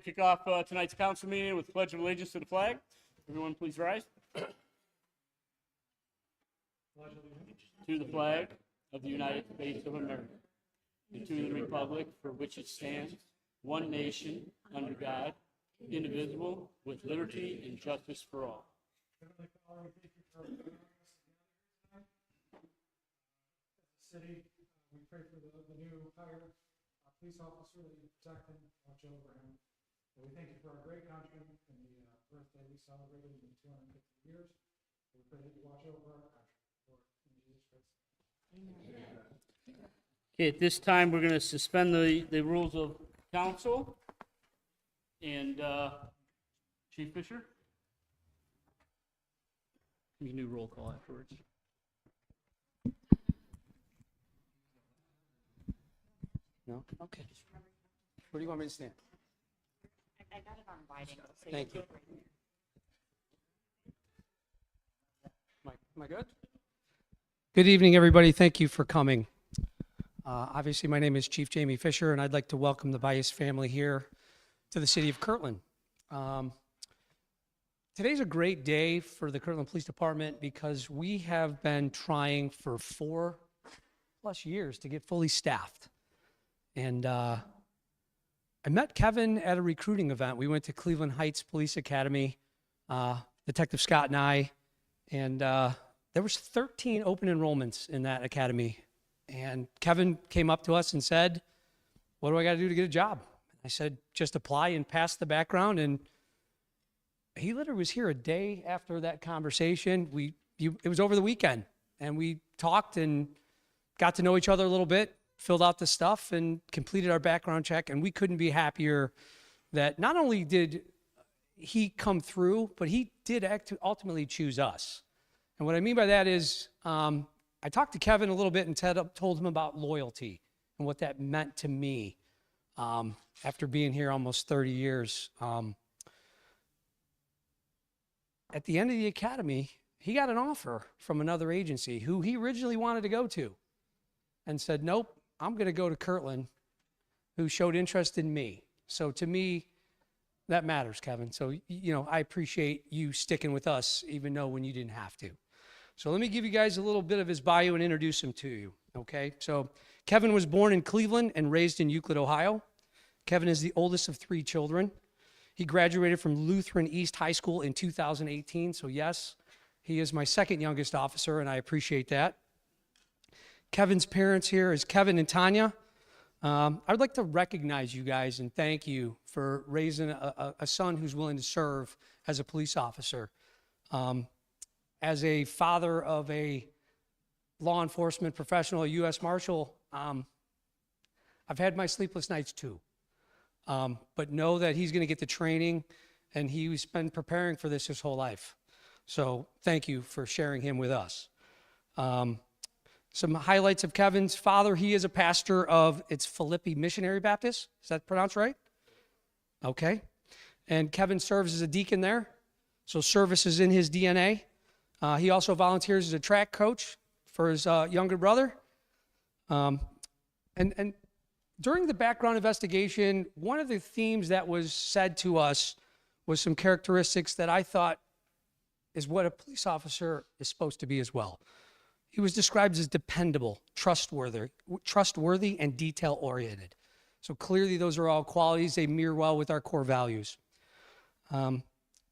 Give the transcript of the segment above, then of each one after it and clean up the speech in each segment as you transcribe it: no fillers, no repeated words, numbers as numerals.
kick off tonight's council meeting with the Pledge of Allegiance to the flag. Everyone please rise. To the flag of the United States of America and to the republic for which it stands, one nation, under God, indivisible, with liberty and justice for all. Heavenly Father, we thank you for allowing us to gather tonight. As a city, we pray for the new hire police officer, that you protect him, watch over him. And we thank you for our great country and the birthday we celebrated in 250 years. We pray that you watch over our country. Lord, in Jesus Christ. Amen. Okay, at this time, we're going to suspend the rules of council. And Chief Fisher? You can do roll call afterwards. No? Okay. Where do you want me to stand? I got it on writing. So Thank you. Am I good? Good evening, everybody. Thank you for coming. Obviously, my name is Chief Jamie Fisher, and I'd like to welcome the Bias family here to the city of Kirtland. Today's a great day for the Kirtland Police Department because we have been trying for 4+ years to get fully staffed. And I met Kevin at a recruiting event. We went to Cleveland Heights Police Academy, Detective Scott and I, and there was 13 open enrollments in that academy. And Kevin came up to us and said, "What do I got to do to get a job?" I said, "Just apply and pass the background." And he literally was here a day after that conversation. It was over the weekend, and we talked and got to know each other a little bit, filled out the stuff, and completed our background check. And we couldn't be happier that not only did he come through, but he did ultimately choose us. And what I mean by that is, I talked to Kevin a little bit and told him about loyalty and what that meant to me after being here almost 30 years. At the end of the academy, he got an offer from another agency who he originally wanted to go to and said, "Nope, I'm going to go to Kirtland," who showed interest in me. So to me, that matters, Kevin. So, I appreciate you sticking with us, even though when you didn't have to. So let me give you guys a little bit of his bio and introduce him to you, okay? So Kevin was born in Cleveland and raised in Euclid, Ohio. Kevin is the oldest of 3 children. He graduated from Lutheran East High School in 2018. So yes, he is my second youngest officer, and I appreciate that. Kevin's parents here is Kevin and Tanya. I'd like to recognize you guys and thank you for raising a son who's willing to serve as a police officer. As a father of a law enforcement professional, a U.S. Marshal, I've had my sleepless nights too. But know that he's going to get the training, and he's been preparing for this his whole life. So thank you for sharing him with us. Some highlights of Kevin's father. He is a pastor of, it's Philippi Missionary Baptist. Is that pronounced right? Okay. And Kevin serves as a deacon there. So service is in his DNA. He also volunteers as a track coach for his younger brother. And during the background investigation, one of the themes that was said to us was some characteristics that I thought is what a police officer is supposed to be as well. He was described as dependable, trustworthy, and detail-oriented. So clearly those are all qualities they mirror well with our core values.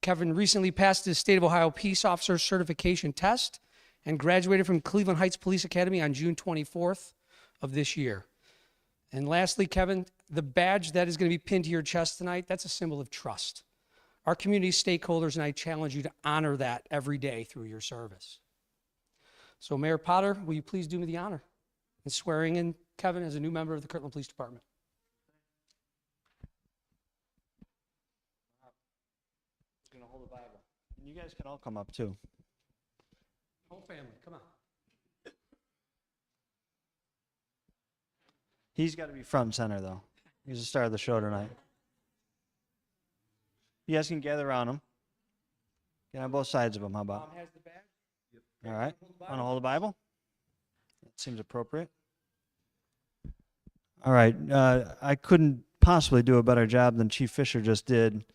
Kevin recently passed his State of Ohio Peace Officer Certification Test and graduated from Cleveland Heights Police Academy on June 24th of this year. And lastly, Kevin, the badge that is going to be pinned to your chest tonight, that's a symbol of trust. Our community stakeholders and I challenge you to honor that every day through your service. So Mayor Potter, will you please do me the honor in swearing in Kevin as a new member of the Kirtland Police Department? Going to hold the Bible. And you guys can all come up too. Whole family, come on. He's got to be front and center though. He's the star of the show tonight. You guys can gather around him. Get on both sides of him. How about? Mom has the badge. All right. Want to hold the Bible? That seems appropriate. All right. I couldn't possibly do a better job than Chief Fisher just did,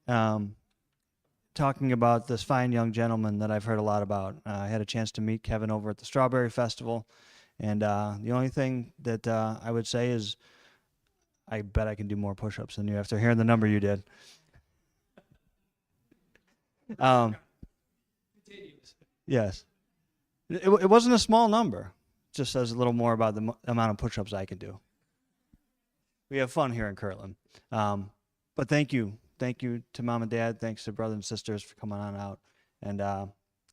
talking about this fine young gentleman that I've heard a lot about. I had a chance to meet Kevin over at the Strawberry Festival, and the only thing that I would say is I bet I can do more push-ups than you after hearing the number you did. Yes. It wasn't a small number. It just says a little more about the amount of push-ups I can do. We have fun here in Kirtland. But thank you. Thank you to Mom and Dad. Thanks to brothers and sisters for coming on out. And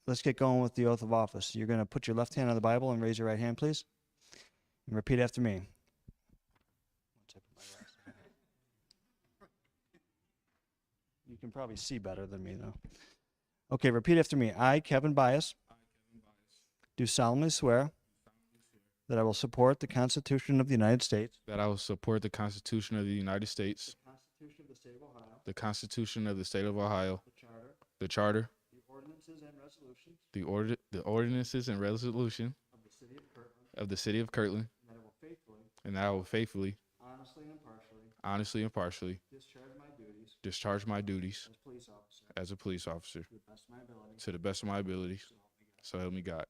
let's get going with the oath of office. You're going to put your left hand on the Bible and raise your right hand, please. And repeat after me. You can probably see better than me, though. Okay, repeat after me. I, Kevin Bias, do solemnly swear that I will support the Constitution of the United States, that I will support the Constitution of the United States, the Constitution of the State of Ohio, the Constitution of the State of Ohio, the Charter, the Charter, the ordinances and resolutions the ordinances and resolution of the City of Kirtland, of the City of Kirtland, and that I will faithfully, and that I will faithfully, honestly, and partially discharge my duties discharge my duties as a police officer to the best of my ability. to the best of my abilities. So help me God.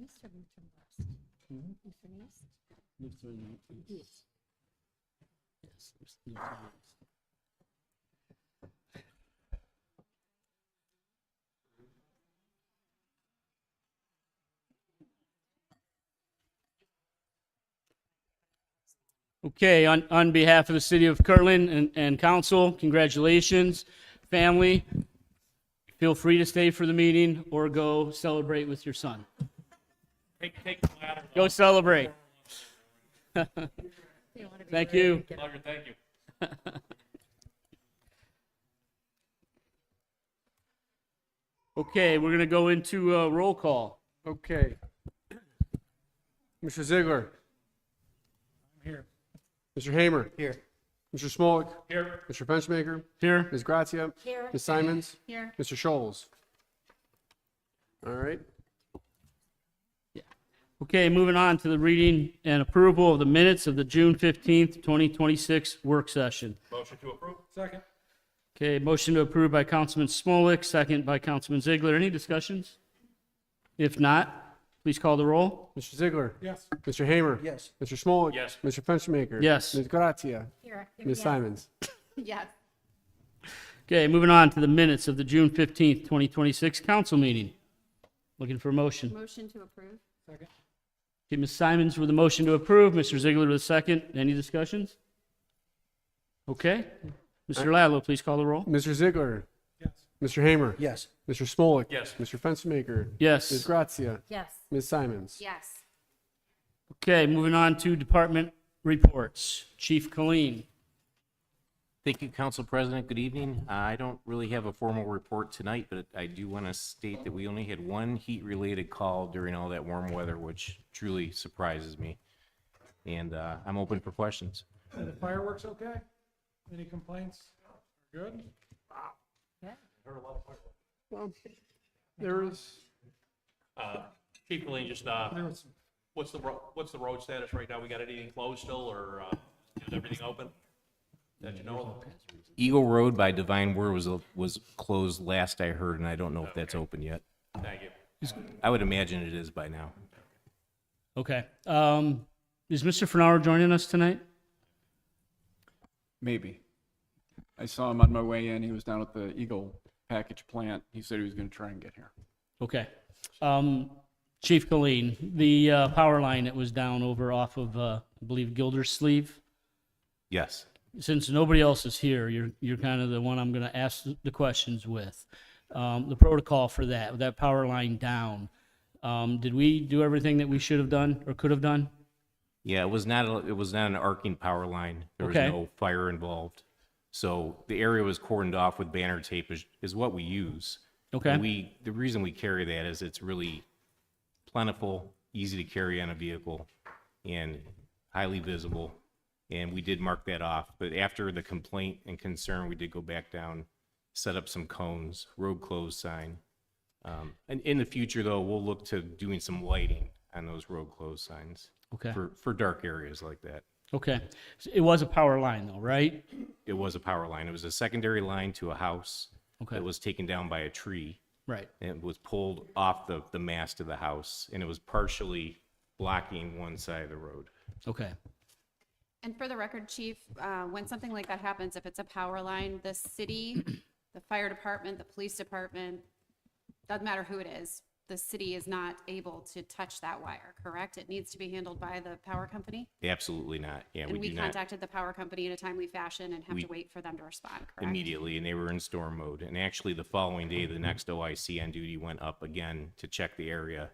Mr. West. Mr. Neese? Yes. Yes. Mr. Neese. Okay, on behalf of the city of Kirtland and council, congratulations. Family, feel free to stay for the meeting or go celebrate with your son. Take the ladder. Go celebrate. Thank you. Pleasure, thank you. Okay, we're going to go into roll call. Okay. Mr. Ziegler. I'm here. Mr. Hamer. Here. Mr. Smolik. Here. Mr. Fenchmaker. Here? Ms. Grazia. Here. Ms. Simons. Here. Mr. Scholes. All right. Okay, moving on to the reading and approval of the minutes of the June 15th, 2026 work session. Motion to approve. Second. Okay, motion to approve by Councilman Smolik, second by Councilman Ziegler. Any discussions? If not, please call the roll. Mr. Ziegler. Yes. Mr. Hamer. Yes. Mr. Smolik. Yes. Mr. Fenchmaker. Yes. Ms. Grazia. Here. Ms. Simons. Yes. Okay, moving on to the minutes of the June 15th, 2026 council meeting. Looking for a motion. Motion to approve? Second. Okay, Ms. Simons with a motion to approve, Mr. Ziegler with a second. Any discussions? Okay. Mr. Ladlow, please call the roll. Mr. Ziegler. Yes. Mr. Hamer. Yes. Mr. Smolik. Yes. Mr. Fenchmaker. Ms. Yes. Grazia. Yes. Ms. Simons. Yes. Okay, moving on to department reports. Chief Colleen. Thank you, Council President. Good evening. I don't really have a formal report tonight, but I do want to state that we only had one heat-related call during all that warm weather, which truly surprises me. And I'm open for questions. Are the fireworks okay? Any complaints? Good? Well, there's Chief Colleen, just, what's the road status right now? We got anything closed still, or, is everything open? That you know of? Eagle Road by Divine Word was closed last I heard, and I don't know if that's open yet. Thank you. I would imagine it is by now. Okay. Is Mr. Fernauer joining us tonight? Maybe. I saw him on my way in. He was down at the Eagle package plant. He said he was going to try and get here. Okay. Chief Colleen, the power line that was down over off of, I believe, Gildersleeve. Yes. Since nobody else is here, you're kind of the one I'm going to ask the questions with. The protocol for that power line down, did we do everything that we should have done or could have done? Yeah, it was not an arcing power line. There was Okay. no fire involved. So the area was cordoned off with banner tape is what we use. Okay. And the reason we carry that is it's really plentiful, easy to carry on a vehicle, and highly visible. And we did mark that off. But after the complaint and concern, we did go back down, set up some cones, road closed sign. And in the future, though, we'll look to doing some lighting on those road closed signs Okay. for dark areas like that. Okay. So it was a power line though, right? It was a power line. It was a secondary line to a house Okay. that was taken down by a tree. Right. And it was pulled off the mast of the house, and it was partially blocking one side of the road. Okay. And for the record, Chief, when something like that happens, if it's a power line, the city, the fire department, the police department, doesn't matter who it is, the city is not able to touch that wire, correct? It needs to be handled by the power company? Absolutely not. Yeah, And we do not contacted the power company in a timely fashion and have We- to wait for them to respond, correct? immediately, and they were in storm mode. And actually, the following day, the next OIC on duty went up again to check the area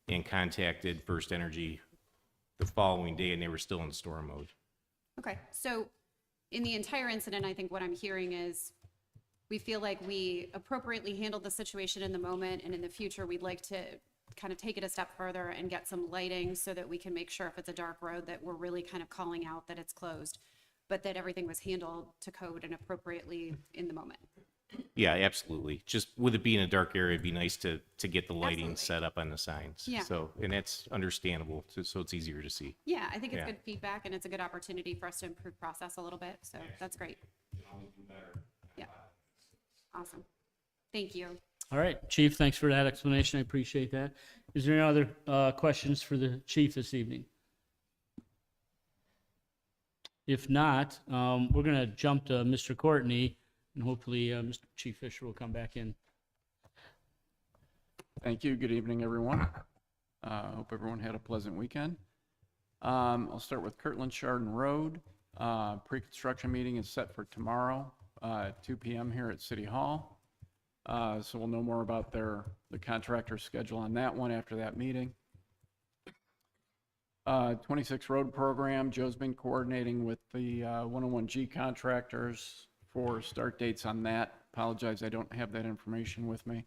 and contacted First Energy the following day, and they were still in storm mode. Okay, so in the entire incident, I think what I'm hearing is we feel like we appropriately handled the situation in the moment, and in the future, we'd like to kind of take it a step further and get some lighting so that we can make sure if it's a dark road that we're really kind of calling out that it's closed, but that everything was handled to code and appropriately in the moment. Yeah, absolutely. Just with it being a dark area, it'd be nice to get the lighting Absolutely. set up on the signs. Yeah. So, and that's understandable, so it's easier to see. Yeah, I think it's Yeah. good feedback and it's a good opportunity for us to improve process a little bit, so that's great. Yeah. Awesome. Thank you. All right, Chief, thanks for that explanation. I appreciate that. Is there any other questions for the chief this evening? If not, we're going to jump to Mr. Courtney, and hopefully Mr. Chief Fisher will come back in. Thank you. Good evening, everyone. Hope everyone had a pleasant weekend. I'll start with Kirtland Chardon Road. Pre-construction meeting is set for tomorrow, 2 p.m. here at City Hall. So we'll know more about the contractor's schedule on that one after that meeting. 26 road program, Joe's been coordinating with the 101G contractors for start dates on that. Apologize, I don't have that information with me.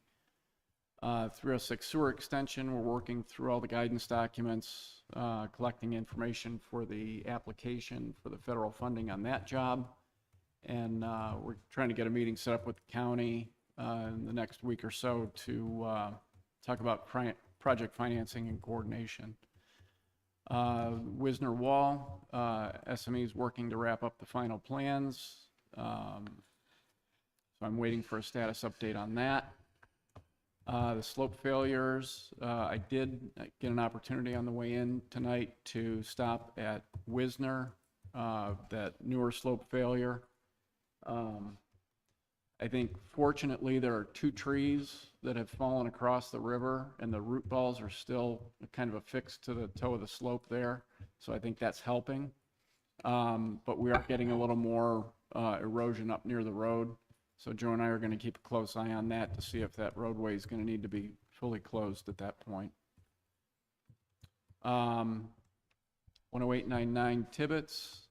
306 sewer extension, we're working through all the guidance documents, collecting information for the application for the federal funding on that job. And we're trying to get a meeting set up with the county in the next week or so to talk about project financing and coordination. Wisner Wall, SME is working to wrap up the final plans. So I'm waiting for a status update on that. The slope failures, I did get an opportunity on the way in tonight to stop at Wisner, that newer slope failure. I think fortunately there are 2 trees that have fallen across the river and the root balls are still kind of affixed to the toe of the slope there. So I think that's helping. But we are getting a little more erosion up near the road. So Joe and I are going to keep a close eye on that to see if that roadway is going to need to be fully closed at that point. 10899 Tibbetts,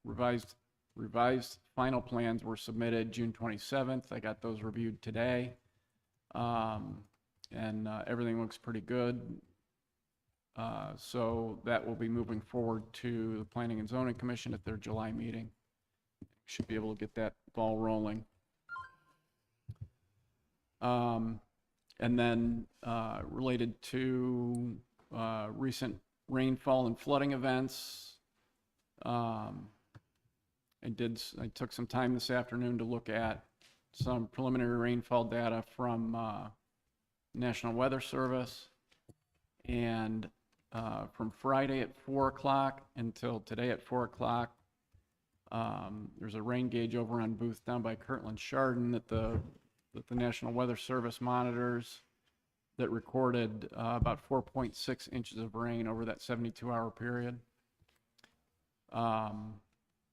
revised final plans were submitted June 27th. I got those reviewed today. And everything looks pretty good. So that will be moving forward to the Planning and Zoning Commission at their July meeting. Should be able to get that ball rolling. And then related to recent rainfall and flooding events, I took some time this afternoon to look at some preliminary rainfall data from National Weather Service. And from Friday at 4 o'clock until today at 4 o'clock, there's a rain gauge over on Booth down by Kirtland Chardon that the National Weather Service monitors that recorded about 4.6 inches of rain over that 72-hour period.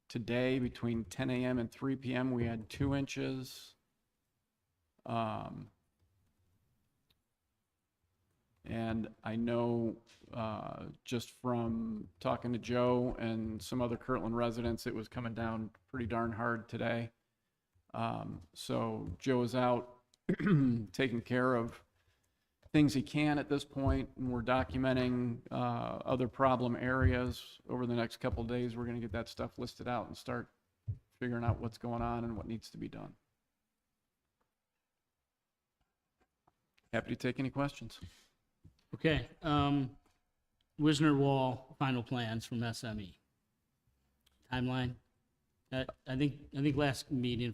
Today, between 10 a.m. and 3 p.m., we had 2 inches. And I know just from talking to Joe and some other Kirtland residents, it was coming down pretty darn hard today. So Joe is out taking care of things he can at this point, and we're documenting other problem areas. Over the next couple of days, we're going to get that stuff listed out and start figuring out what's going on and what needs to be done. Happy to take any questions. Okay, Wisner Wall, final plans from SME. Timeline? I think last meeting,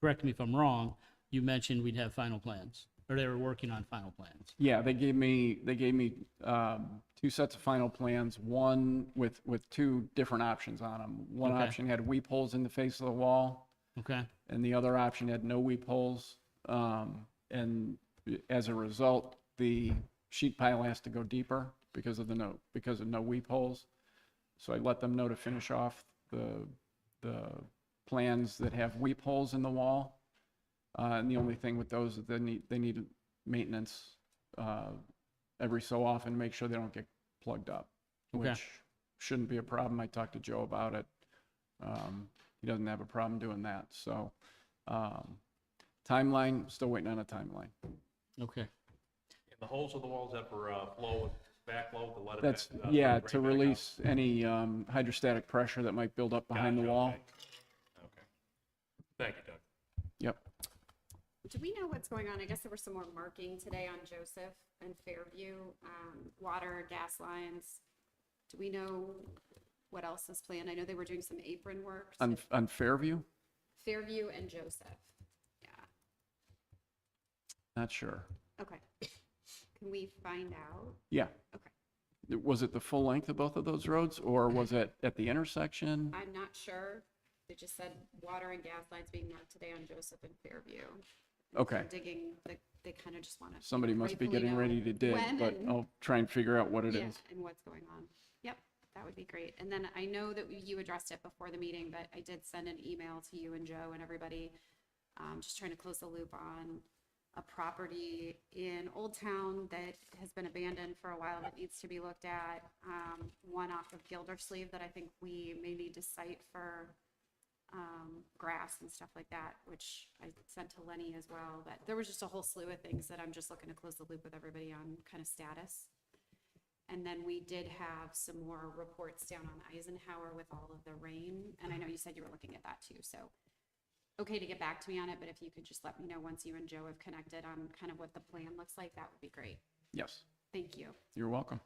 correct me if I'm wrong, you mentioned we'd have final plans, or they were working on final plans. Yeah, they gave me 2 sets of final plans, one with 2 different options on them. One Okay. option had weep holes in the face of the wall, Okay, and the other option had no weep holes. And as a result, the sheet pile has to go deeper because of no weep holes. So I let them know to finish off the plans that have weep holes in the wall. And the only thing with those is they need maintenance every so often to make sure they don't get plugged up, Okay. which shouldn't be a problem. I talked to Joe about it. He doesn't have a problem doing that. So timeline, still waiting on a timeline. okay. And the holes in the walls that for flow, backflow, to let it. That's, back- yeah, drain to back out? release any hydrostatic pressure that might build up behind the Gotcha, wall. okay. Okay. Thank you, Doug. Yep. Do we know what's going on? I guess there was some more marking today on Joseph and Fairview, water, gas lines. Do we know what else is planned? I know they were doing some apron work. On Fairview? Fairview and Joseph. Yeah, Not sure. okay. Can we find out? Yeah. Okay. Was it the full length of both of those roads, or was it at the intersection? I'm not sure. They just said water and gas lines being marked today on Joseph and Fairview. Okay. They're digging, they kind of just want to. Somebody must be getting ready to dig, but I'll try and figure out what it is. And what's going on. Yep, that would be great. And then I know that you addressed it before the meeting, but I did send an email to you and Joe and everybody, just trying to close the loop on a property in Old Town that has been abandoned for a while that needs to be looked at. One off of Gildersleeve that I think we may need to cite for grass and stuff like that, which I sent to Lenny as well. But there was just a whole slew of things that I'm just looking to close the loop with everybody on kind of status. And then we did have some more reports down on Eisenhower with all of the rain. And I know you said you were looking at that too. So okay to get back to me on it, but if you could just let me know once you and Joe have connected on kind of what the plan looks like, that would be great. Yes, Thank you. you're welcome.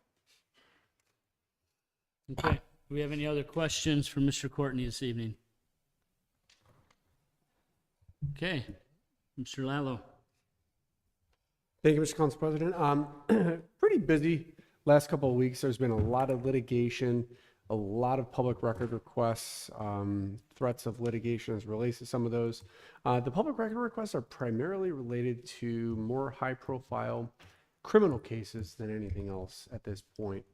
Okay, do we have any other questions for Mr. Courtney this evening? Okay, Mr. Lallo. Thank you, Mr. Council President. Pretty busy last couple of weeks. There's been a lot of litigation, a lot of public record requests, threats of litigation as relates to some of those. The public record requests are primarily related to more high-profile criminal cases than anything else at this point.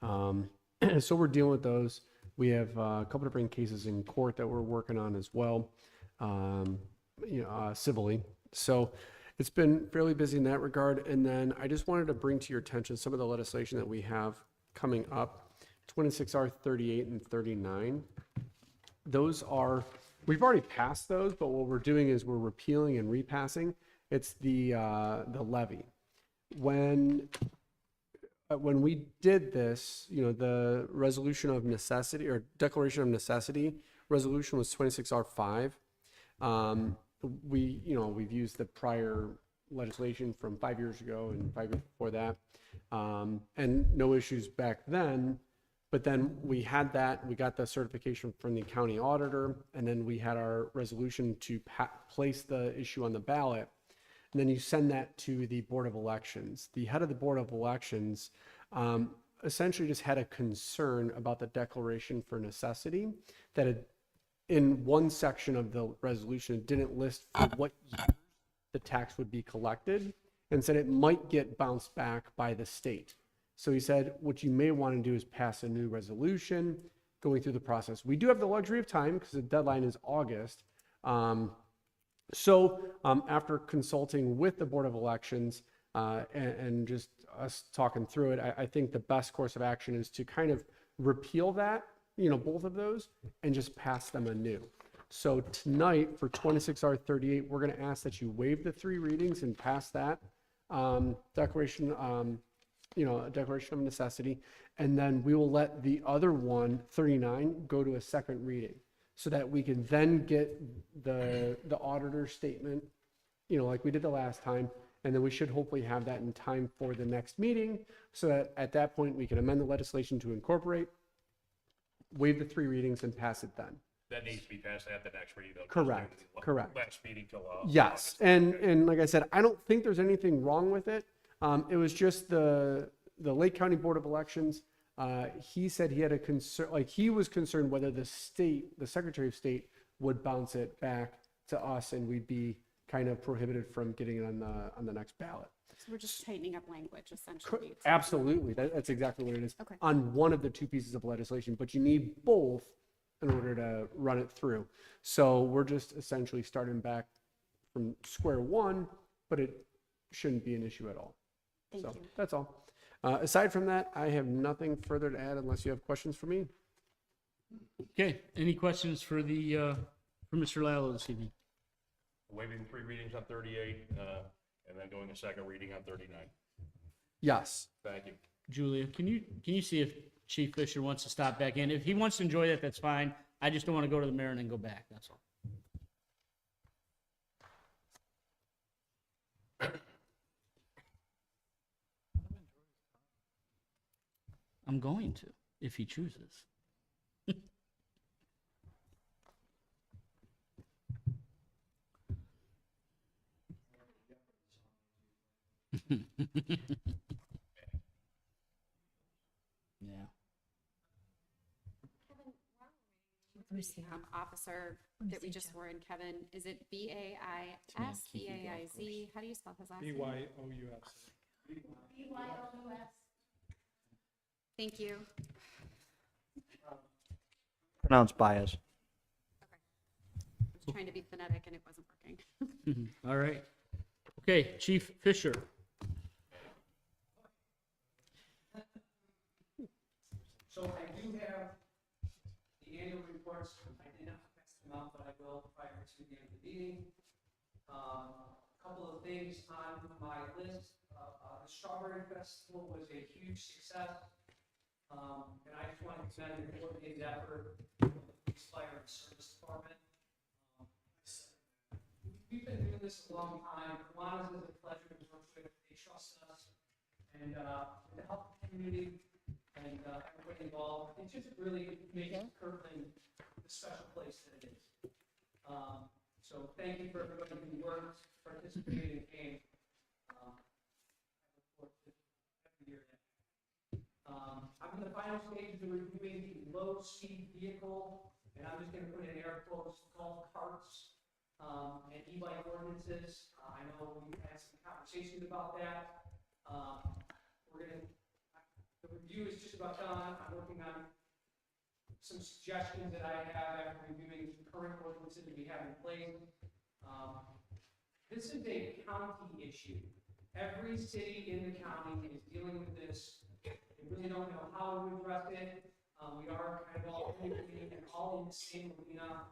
So we're dealing with those. We have a couple different cases in court that we're working on as well, civilly. So it's been fairly busy in that regard. And then I just wanted to bring to your attention some of the legislation that we have coming up, 26R 38 and 39. Those are, we've already passed those, but what we're doing is we're repealing and repassing. It's the levy. When we did this, the resolution of necessity or declaration of necessity resolution was 26R5. We've used the prior legislation from 5 years ago and 5 years before that. And no issues back then. But then we had that, we got the certification from the county auditor, and then we had our resolution to place the issue on the ballot. And then you send that to the Board of Elections. The head of the Board of Elections essentially just had a concern about the declaration for necessity, that in one section of the resolution, it didn't list for what year the tax would be collected, and said it might get bounced back by the state. So he said, what you may want to do is pass a new resolution going through the process. We do have the luxury of time because the deadline is August. After consulting with the Board of Elections and just us talking through it, I think the best course of action is to kind of repeal that, both of those, and just pass them anew. So tonight for 26R38, we're going to ask that you waive the 3 readings and pass that declaration, a declaration of necessity, and then we will let the other one, 39, go to a second reading, so that we can then get the auditor's statement, like we did the last time, and then we should hopefully have that in time for the next meeting, so that at that point we can amend the legislation to incorporate, waive the 3 readings, and pass it then. That needs to be passed at the next reading, though. Correct, correct. Last meeting till, Yes, and like I said, I don't think there's anything wrong with it. It was just the Lake County Board of Elections. He said he had a concern, like he was concerned whether the Secretary of State would bounce it back to us, and we'd be kind of prohibited from getting it on the next ballot. So we're just tightening up language essentially. Absolutely, that's exactly what it is. Okay. On one of the 2 pieces of legislation, but you need both in order to run it through. So we're just essentially starting back from square one, but it shouldn't be an issue at all. Thank So you. that's all. Aside from that, I have nothing further to add unless you have questions for me. Okay, any questions for Mr. Lallo this evening? waiving 3 readings on 38, and then going a second reading on 39. Yes. Thank you. Julia, can you see if Chief Fisher wants to stop back in? If he wants to enjoy that, that's fine. I just don't want to go to the mayor and then go back, that's all. I'm going to, if he chooses. Yeah. Officer that we just swore in, Kevin, is it B-A-I-S, B-A-I-Z? How do you spell his last name? BYOUS. Thank you. Pronounced bias. I was trying to be phonetic and it wasn't working. All right. Okay, Chief Fisher. So I do have the annual reports. I did not text them out, but I will prior to the end of the meeting. A couple of things on my list. The Strawberry Festival was a huge success. And I just want to commend the coordinated effort of the Police Fire and Service Department. We've been doing this a long time. Kiwanis is a pleasure to work with. They trust us. And to help the community and everybody involved, it just really makes Kirtland the special place that it is. So thank you for everybody who worked, participated, and came. I look forward to every year. I'm in the final stages of reviewing the low-speed vehicle, and I'm just going to put in air quotes, golf carts and e-bike ordinances. I know we've had some conversations about that. The review is just about done. I'm working on some suggestions that I have after reviewing the current ordinances that we have in place. This is a county issue. Every city in the county is dealing with this. They really don't know how to address it. We are kind of all in and all in the same arena.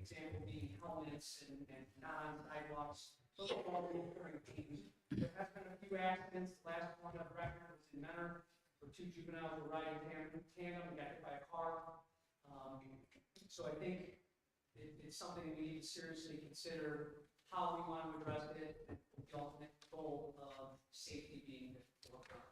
Example being helmets and non-sidewalks. Those are all recurring themes. There has been a few accidents. The last one of record was in Menor, where 2 juveniles were riding tandem and got hit by a car. So I think it's something we need to seriously consider. how we want to address it, and with the ultimate goal of safety being the forefront.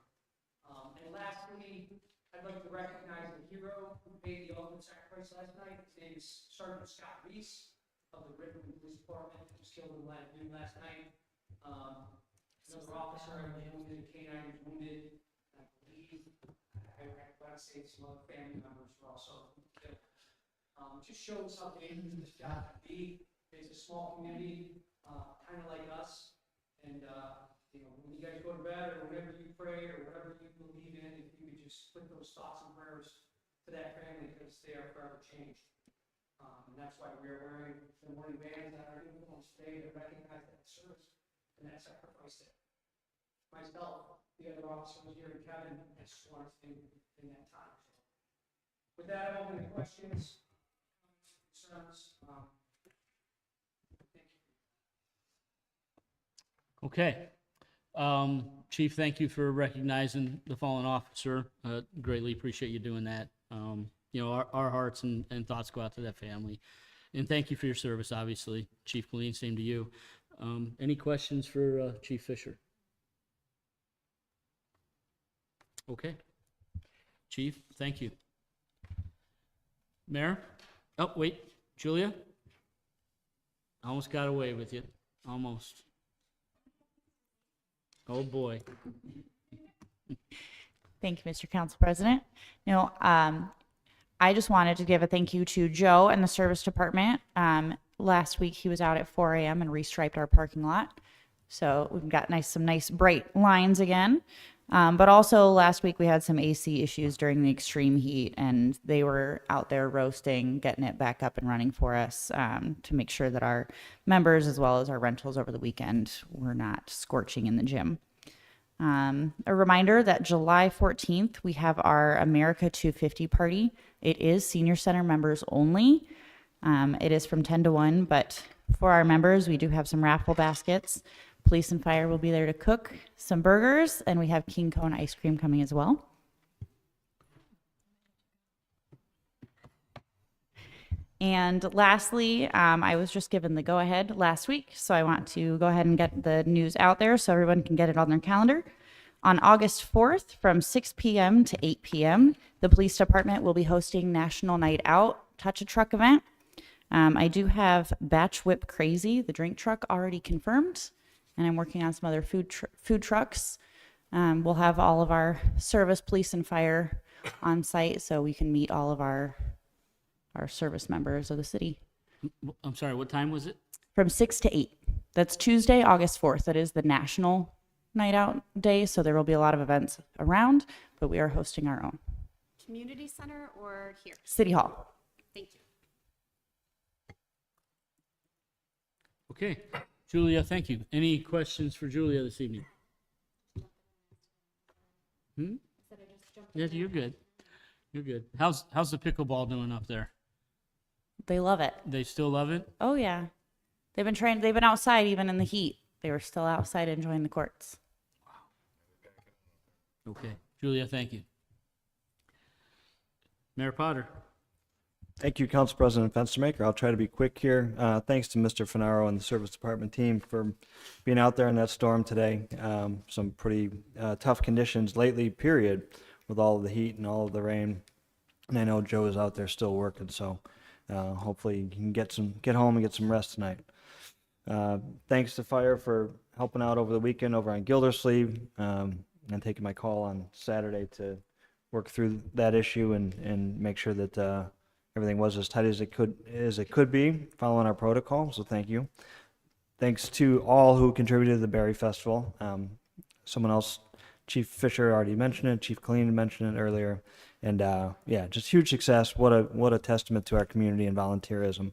And lastly, I'd like to recognize the hero who paid the ultimate sacrifice last night. His name is Sergeant Scott Reese of the Richmond Police Department, who was killed in line of duty last night. Another officer I was wounded, K-9 was wounded. I believe, I want to say some other family members were also killed. Just shows how dangerous this job can be. It's a small community, kind of like us. And, when you guys go to bed or whenever you pray or whatever you believe in, if you could just put those thoughts and prayers to that family, because they are forever changed. And that's why we are wearing the morning bands on our uniforms today to recognize that service and that sacrifice that myself, the other officers here, and Kevin has sworn in that time. So with that, I'm open to questions, concerns. Thank you. Okay. Chief, thank you for recognizing the fallen officer. Greatly appreciate you doing that. Our hearts and thoughts go out to that family. And thank you for your service, obviously. Chief Colleen, same to you. Any questions for Chief Fisher? Okay. Chief, thank you. Mayor? Oh, wait, Julia? Almost got away with you. Almost. Oh, boy. Thank you, Mr. Council President. I just wanted to give a thank you to Joe and the service department. Last week he was out at 4 a.m. and restriped our parking lot. So we've got some nice bright lines again. But also last week we had some AC issues during the extreme heat, and they were out there roasting, getting it back up and running for us to make sure that our members as well as our rentals over the weekend were not scorching in the gym. A reminder that July 14th, we have our America 250 party. It is senior center members only. It is from 10 to 1, but for our members, we do have some raffle baskets. Police and fire will be there to cook some burgers, and we have King Cone ice cream coming as well. And lastly, I was just given the go-ahead last week, so I want to go ahead and get the news out there so everyone can get it on their calendar. On August 4th, from 6 p.m. to 8 p.m., the police department will be hosting National Night Out Touch a Truck event. I do have Batch Whip Crazy, the drink truck, already confirmed, and I'm working on some other food trucks. We'll have all of our service, police, and fire on site so we can meet all of our service members of the city. I'm sorry, what time was it? From 6 to 8. That's Tuesday, August 4th. That is the National Night Out Day, so there will be a lot of events around, but we are hosting our own. Community center or here? City Hall. Thank you. Okay. Julia, thank you. Any questions for Julia this evening? Yeah, you're good. You're good. How's the pickleball doing up there? They love it. They still love it? Oh yeah. They've been outside even in the heat. They were still outside enjoying the courts. Okay. Julia, thank you. Mayor Potter. Thank you, Council President Fenstermaker. I'll try to be quick here. Thanks to Mr. Finaro and the Service Department team for being out there in that storm today. Some pretty tough conditions lately, period, with all of the heat and all of the rain. And I know Joe is out there still working, so hopefully you can get home and get some rest tonight. Thanks to Fire for helping out over the weekend over on Gildersleeve and taking my call on Saturday to work through that issue and make sure that everything was as tight as it could be, following our protocol. So thank you. Thanks to all who contributed to the Berry Festival. Someone else, Chief Fisher already mentioned it. Chief Colleen mentioned it earlier. And yeah, just huge success. What a testament to our community and volunteerism.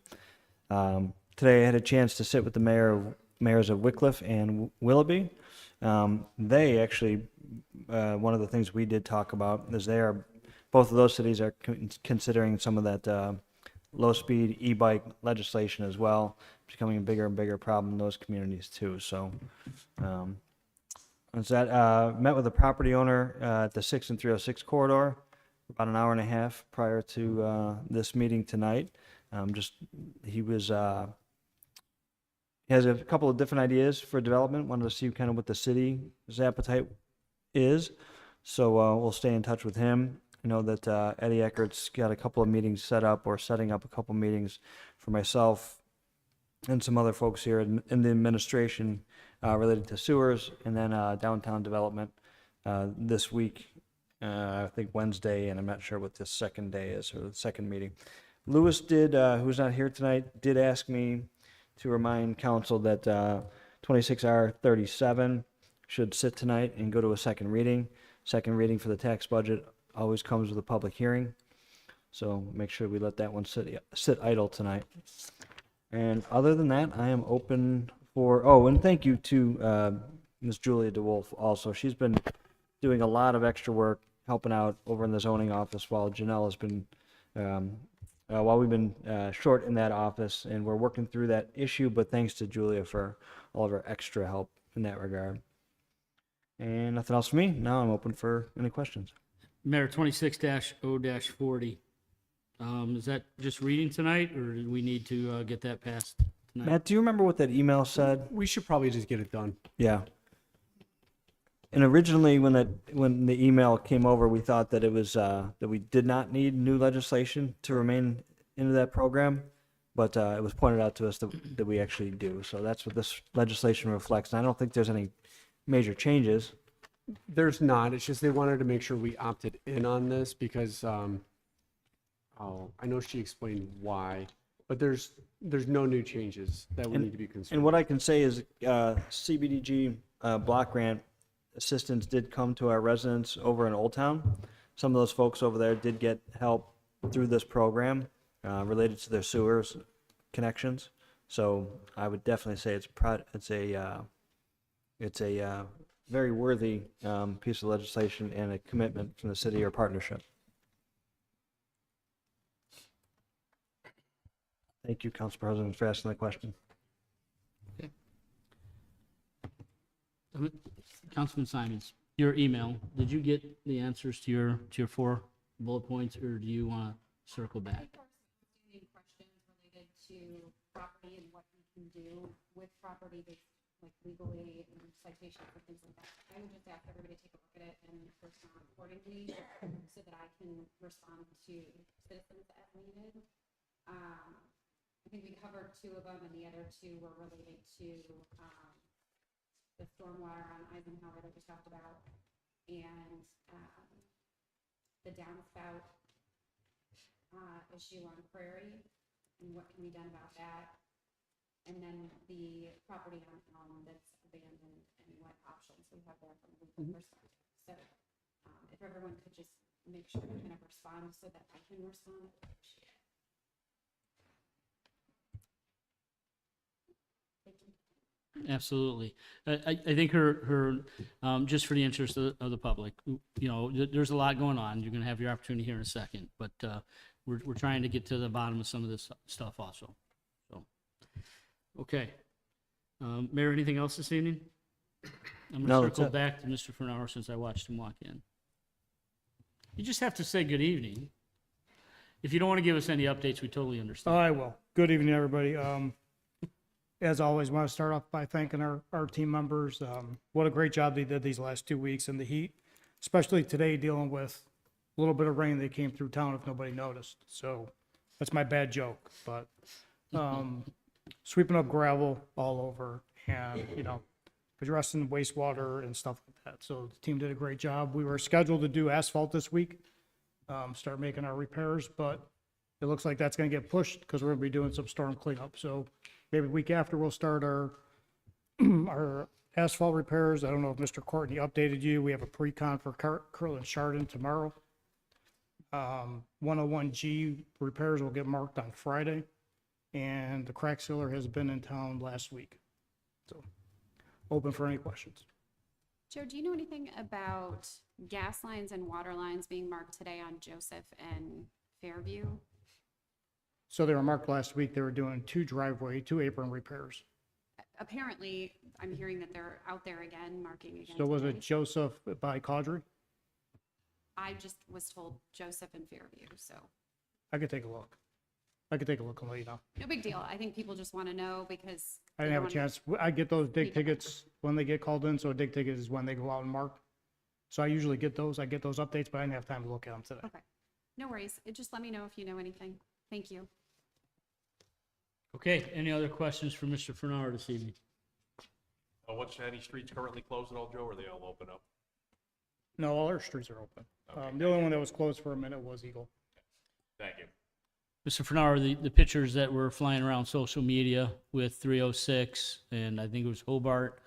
Today I had a chance to sit with the mayors of Wickliffe and Willoughby. They actually, one of the things we did talk about is both of those cities are considering some of that low-speed e-bike legislation as well, becoming a bigger and bigger problem in those communities too. So, met with a property owner at the 6 and 306 corridor about an hour and a half prior to this meeting tonight. he has a couple of different ideas for development. Wanted to see kind of what the city's appetite is. So we'll stay in touch with him. I know that Eddie Eckert's got a couple of meetings set up or setting up a couple of meetings for myself and some other folks here in the administration related to sewers and then downtown development this week. I think Wednesday, and I'm not sure what this second day is or the second meeting. Lewis did, who's not here tonight, did ask me to remind council that 26R37 should sit tonight and go to a second reading. Second reading for the tax budget always comes with a public hearing. So make sure we let that one sit idle tonight. And other than that, I am open for, oh, and thank you to Ms. Julia DeWolf also. She's been doing a lot of extra work, helping out over in the zoning office while Janelle has been, while we've been short in that office, and we're working through that issue, but thanks to Julia for all of her extra help in that regard. And nothing else for me. Now I'm open for any questions. Mayor, 26-0-40. Is that just reading tonight, or do we need to get that passed tonight? Matt, do you remember what that email said? We should probably just get it done. Yeah. And originally, when the email came over, we thought that it was that we did not need new legislation to remain into that program, but it was pointed out to us that we actually do. So that's what this legislation reflects. And I don't think there's any major changes. There's not. It's just they wanted to make sure we opted in on this because, I know she explained why, but there's no new changes that we need to be concerned. And what I can say is CBDG block grant assistance did come to our residents over in Old Town. Some of those folks over there did get help through this program related to their sewers connections. So I would definitely say it's a very worthy piece of legislation and a commitment from the city or partnership. Thank you, Council President, for asking that question. Councilman Simons, your email, did you get the answers to your 4 bullet points, or do you want to circle back? Questions related to property and what we can do with property, like legally and citations and things like that. I would just ask everybody to take a look at it and respond accordingly so that I can respond to citizens as needed. I think we covered 2 of them, and the other 2 were related to the stormwater on Eisenhower that we talked about, and the downspout issue on Prairie, and what can be done about that, and then the property on Elm that's abandoned and what options we have there from a legal perspective. So if everyone could just make sure to kind of respond so that I can respond, I appreciate it. Thank you. Absolutely. I think her just for the interest of the public, there's a lot going on. You're going to have your opportunity here in a second, but we're trying to get to the bottom of some of this stuff also. So, okay. Mayor, anything else this evening? I'm No, going to that's circle it. back to Mr. Fernauer since I watched him walk in. You just have to say good evening. If you don't want to give us any updates, we totally understand. I will. Good evening, everybody. As always, want to start off by thanking our team members. What a great job they did these last 2 weeks in the heat, especially today dealing with a little bit of rain that came through town if nobody noticed. So that's my bad joke, but sweeping up gravel all over and, addressing wastewater and stuff like that. So the team did a great job. We were scheduled to do asphalt this week, start making our repairs, but it looks like that's going to get pushed because we're going to be doing some storm cleanup. So maybe the week after we'll start our our asphalt repairs. I don't know if Mr. Courtney updated you. We have a pre-con for Kirtland Chardon tomorrow. 101G repairs will get marked on Friday, and the crack sealer has been in town last week. So open for any questions. Joe, do you know anything about gas lines and water lines being marked today on Joseph and Fairview? So they were marked last week. They were doing 2 apron repairs. Apparently, I'm hearing that they're out there again, marking again. So was today. it Joseph by Caudry? I just was told Joseph and Fairview, so. I could take a look. I could take a look and let you know. No big deal. I think people just want to know because. I they didn't have a don't chance. I get those dig Read the tickets when they get called in, so a dig ticket is when they go out and mark. So I usually get those. I get those updates, but I didn't have time to look at them today. Okay. No worries. Just let me know if you know anything. Thank you. Okay, any other questions for Mr. Fenaro this evening? What's any streets currently closed at all, Joe, or are they all open up? No, all our streets are open. Okay, The only one that was closed for a minute was Eagle. Thank you. Mr. Fenaro, the pictures that were flying around social media with 306 and I think it was Hobart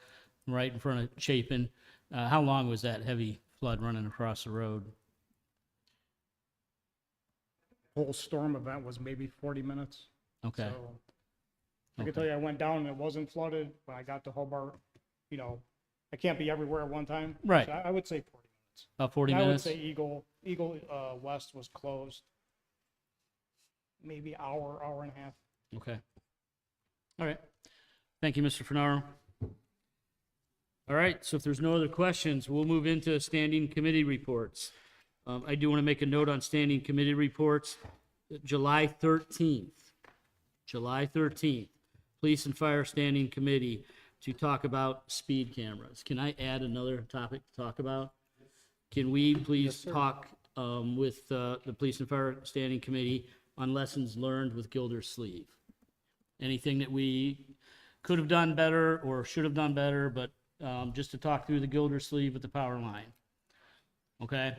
right in front of Chapin, how long was that heavy flood running across the road? Whole storm event was maybe 40 minutes. Okay, So I can tell you, I went down and it wasn't flooded. When I got to Hobart, you know, I can't be everywhere at one time. Right. So I would say 40 minutes. about 40 And I would minutes? say Eagle West was closed maybe hour and a half. Okay. All right. Thank you, Mr. Fenaro. All right, so if there's no other questions, we'll move into standing committee reports. I do want to make a note on standing committee reports. July 13th, Police and Fire Standing Committee to talk about speed cameras. Can I add another topic to talk about? Can we please talk with the Police and Fire Standing Committee on lessons learned with Gildersleeve? Anything that we could have done better or should have done better, but just to talk through the Gildersleeve with the power line. Okay?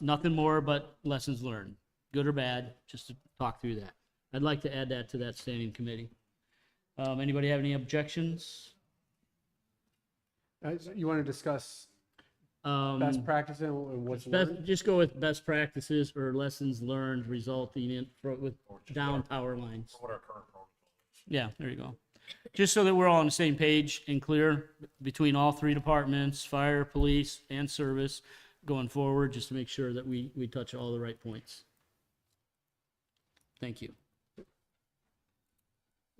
Nothing more but lessons learned, good or bad, just to talk through that. I'd like to add that to that standing committee. Anybody have any objections? You want to discuss Um, best practices and what's learned? Just go with best practices or lessons learned resulting in, with down power lines. What our current protocol is. Yeah, there you go. Just so that we're all on the same page and clear between all three departments, fire, police, and service, going forward, just to make sure that we touch all the right points. Thank you.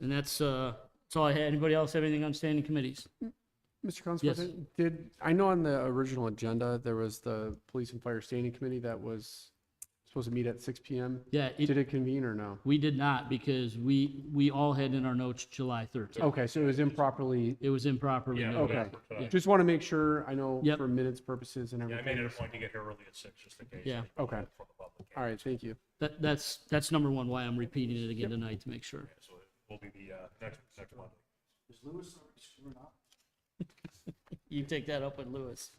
And that's all I had. Anybody else have anything on standing committees? Mr. Council Yes. President, I know on the original agenda, there was the Police and Fire Standing Committee that was supposed to meet at 6 PM. Yeah, Did it convene or no? we did not because we all had in our notes July 13th. Okay, so it was improperly, It was improperly Yeah, noted. okay. Yeah. Just want to make sure, I know Yep. for minutes purposes and Yeah, I everything. made it a point to get here early at 6, just in case. Yeah. Okay. For the public. All right, thank you. That's number one, why I'm repeating it again tonight to make sure. So it will be the next Monday. You take that up with Lewis.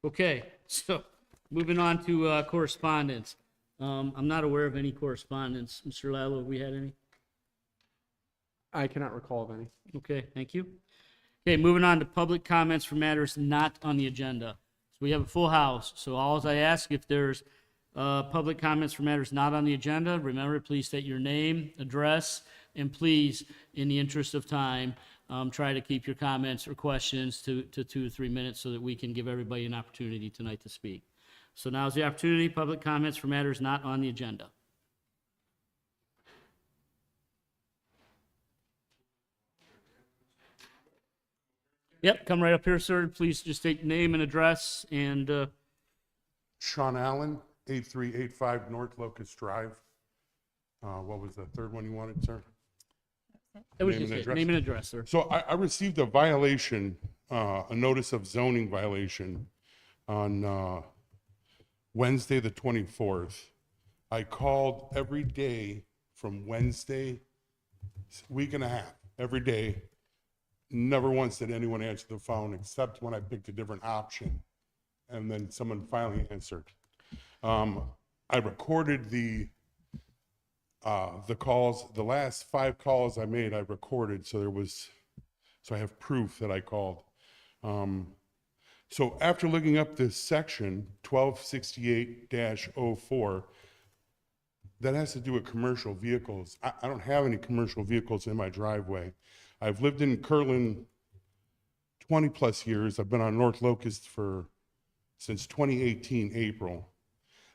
Okay, so moving on to correspondence. I'm not aware of any correspondence. Mr. Lalo, have we had any? I cannot recall of any. Okay, thank you. Okay, moving on to public comments for matters not on the agenda. So we have a full house, so all I ask, if there's public comments for matters not on the agenda, remember, please state your name, address, and please, in the interest of time, try to keep your comments or questions to 2 to 3 minutes so that we can give everybody an opportunity tonight to speak. So now's the opportunity, public comments for matters not on the agenda. Yep, come right up here, sir. Please just state name and address and, Sean Allen, 8385 North Locust Drive. What was the third one you wanted, sir? that was Name just and it. address. Name and address, sir. So I received a violation, a notice of zoning violation on Wednesday, the 24th. I called every day from Wednesday, week and a half, every day. Never once did anyone answer the phone except when I picked a different option. And then someone finally answered. I recorded the calls, the last 5 calls I made, I recorded, so I have proof that I called. So after looking up this section, 1268-04, that has to do with commercial vehicles. I don't have any commercial vehicles in my driveway. I've lived in Kirtland 20 plus years. I've been on North Locust since 2018, April.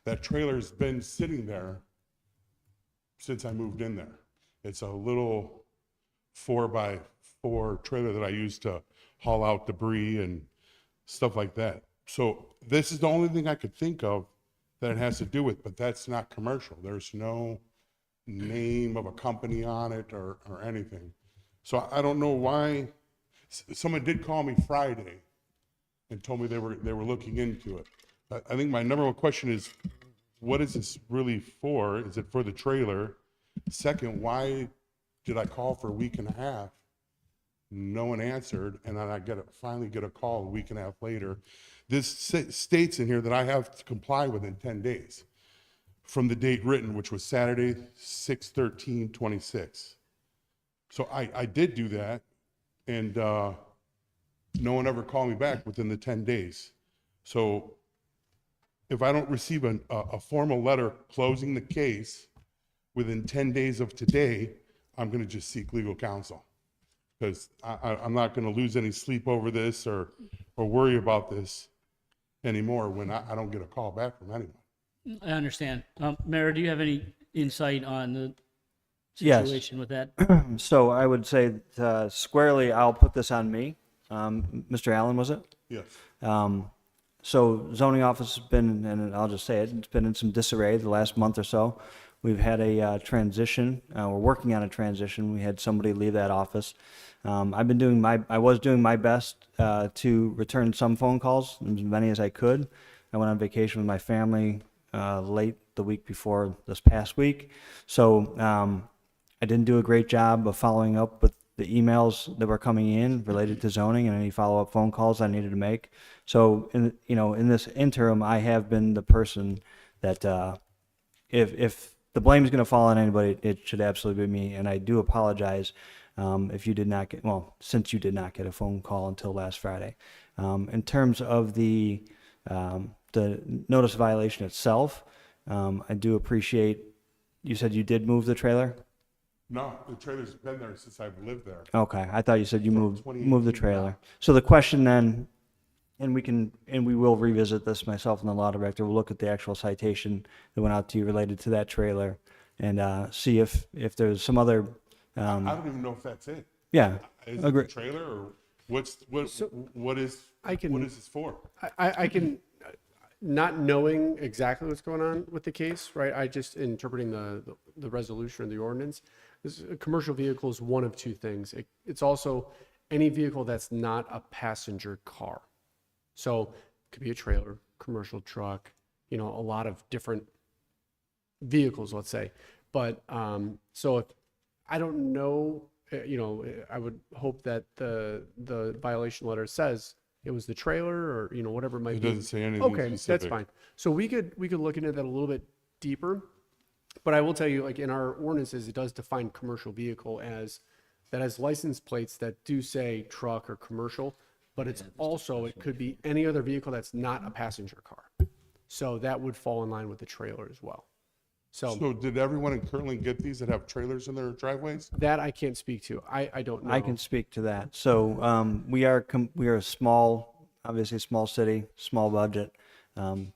That trailer's been sitting there since I moved in there. It's a little 4x4 trailer that I use to haul out debris and stuff like that. So this is the only thing I could think of that it has to do with, but that's not commercial. There's no name of a company on it or anything. So I don't know why. Someone did call me Friday and told me they were looking into it. I think my number one question is, what is this really for? Is it for the trailer? Second, why did I call for a week and a half? No one answered, and then I finally get a call a week and a half later. This states in here that I have to comply within 10 days from the date written, which was Saturday, 6/13/26. So I did do that, and no one ever called me back within the 10 days. So if I don't receive a formal letter closing the case within 10 days of today, I'm going to just seek legal counsel, because I'm not going to lose any sleep over this or worry about this anymore when I don't get a call back from anyone. I understand. Mayor, do you have any insight on the Yes. situation with that? So I would say squarely, I'll put this on me. Mr. Allen, was it? Yes. So zoning office has been, and I'll just say it, it's been in some disarray the last month or so. We've had a transition. We're working on a transition. We had somebody leave that office. I was doing my best to return some phone calls, as many as I could. I went on vacation with my family late the week before this past week. So I didn't do a great job of following up with the emails that were coming in related to zoning and any follow-up phone calls I needed to make. So in this interim, I have been the person that if the blame is going to fall on anybody, it should absolutely be me. And I do apologize if you did not get, since you did not get a phone call until last Friday. In terms of the notice of violation itself, I do appreciate, you said you did move the trailer? No, the trailer's been there since I've lived there. Okay, I thought you said you From moved the 2018 trailer. back. So the question then, and we will revisit this, myself and the law director, we'll look at the actual citation that went out to you related to that trailer and see if there's some other, I don't even know if that's it. yeah, Is agree. it the trailer, or what is this for? I can, not knowing exactly what's going on with the case, right? I just interpreting the resolution or the ordinance. A commercial vehicle is one of two things. It's also any vehicle that's not a passenger car. So it could be a trailer, commercial truck, a lot of different vehicles, let's say. But so if I don't know, I would hope that the violation letter says it was the trailer or whatever it might It be. doesn't say anything Okay, specific. that's fine. So we could look into that a little bit deeper. But I will tell you, like in our ordinances, it does define commercial vehicle as that has license plates that do say truck or commercial, but it's also, it could be any other vehicle that's not a passenger car. So that would fall in line with the trailer as well. So did everyone in Kirtland get these that have trailers in their driveways? That I can't speak to. I don't know. I can speak to that. So we are a small, obviously small city, small budget,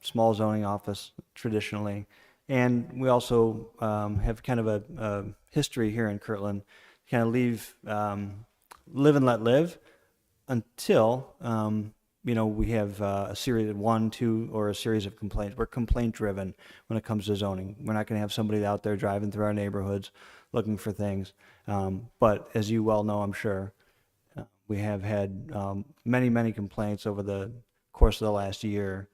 small zoning office traditionally. And we also have kind of a history here in Kirtland, kind of live and let live until, we have a series of 1, 2, or a series of complaints. We're complaint driven when it comes to zoning. We're not going to have somebody out there driving through our neighborhoods looking for things. But as you well know, I'm sure, we have had many, many complaints over the course of the last year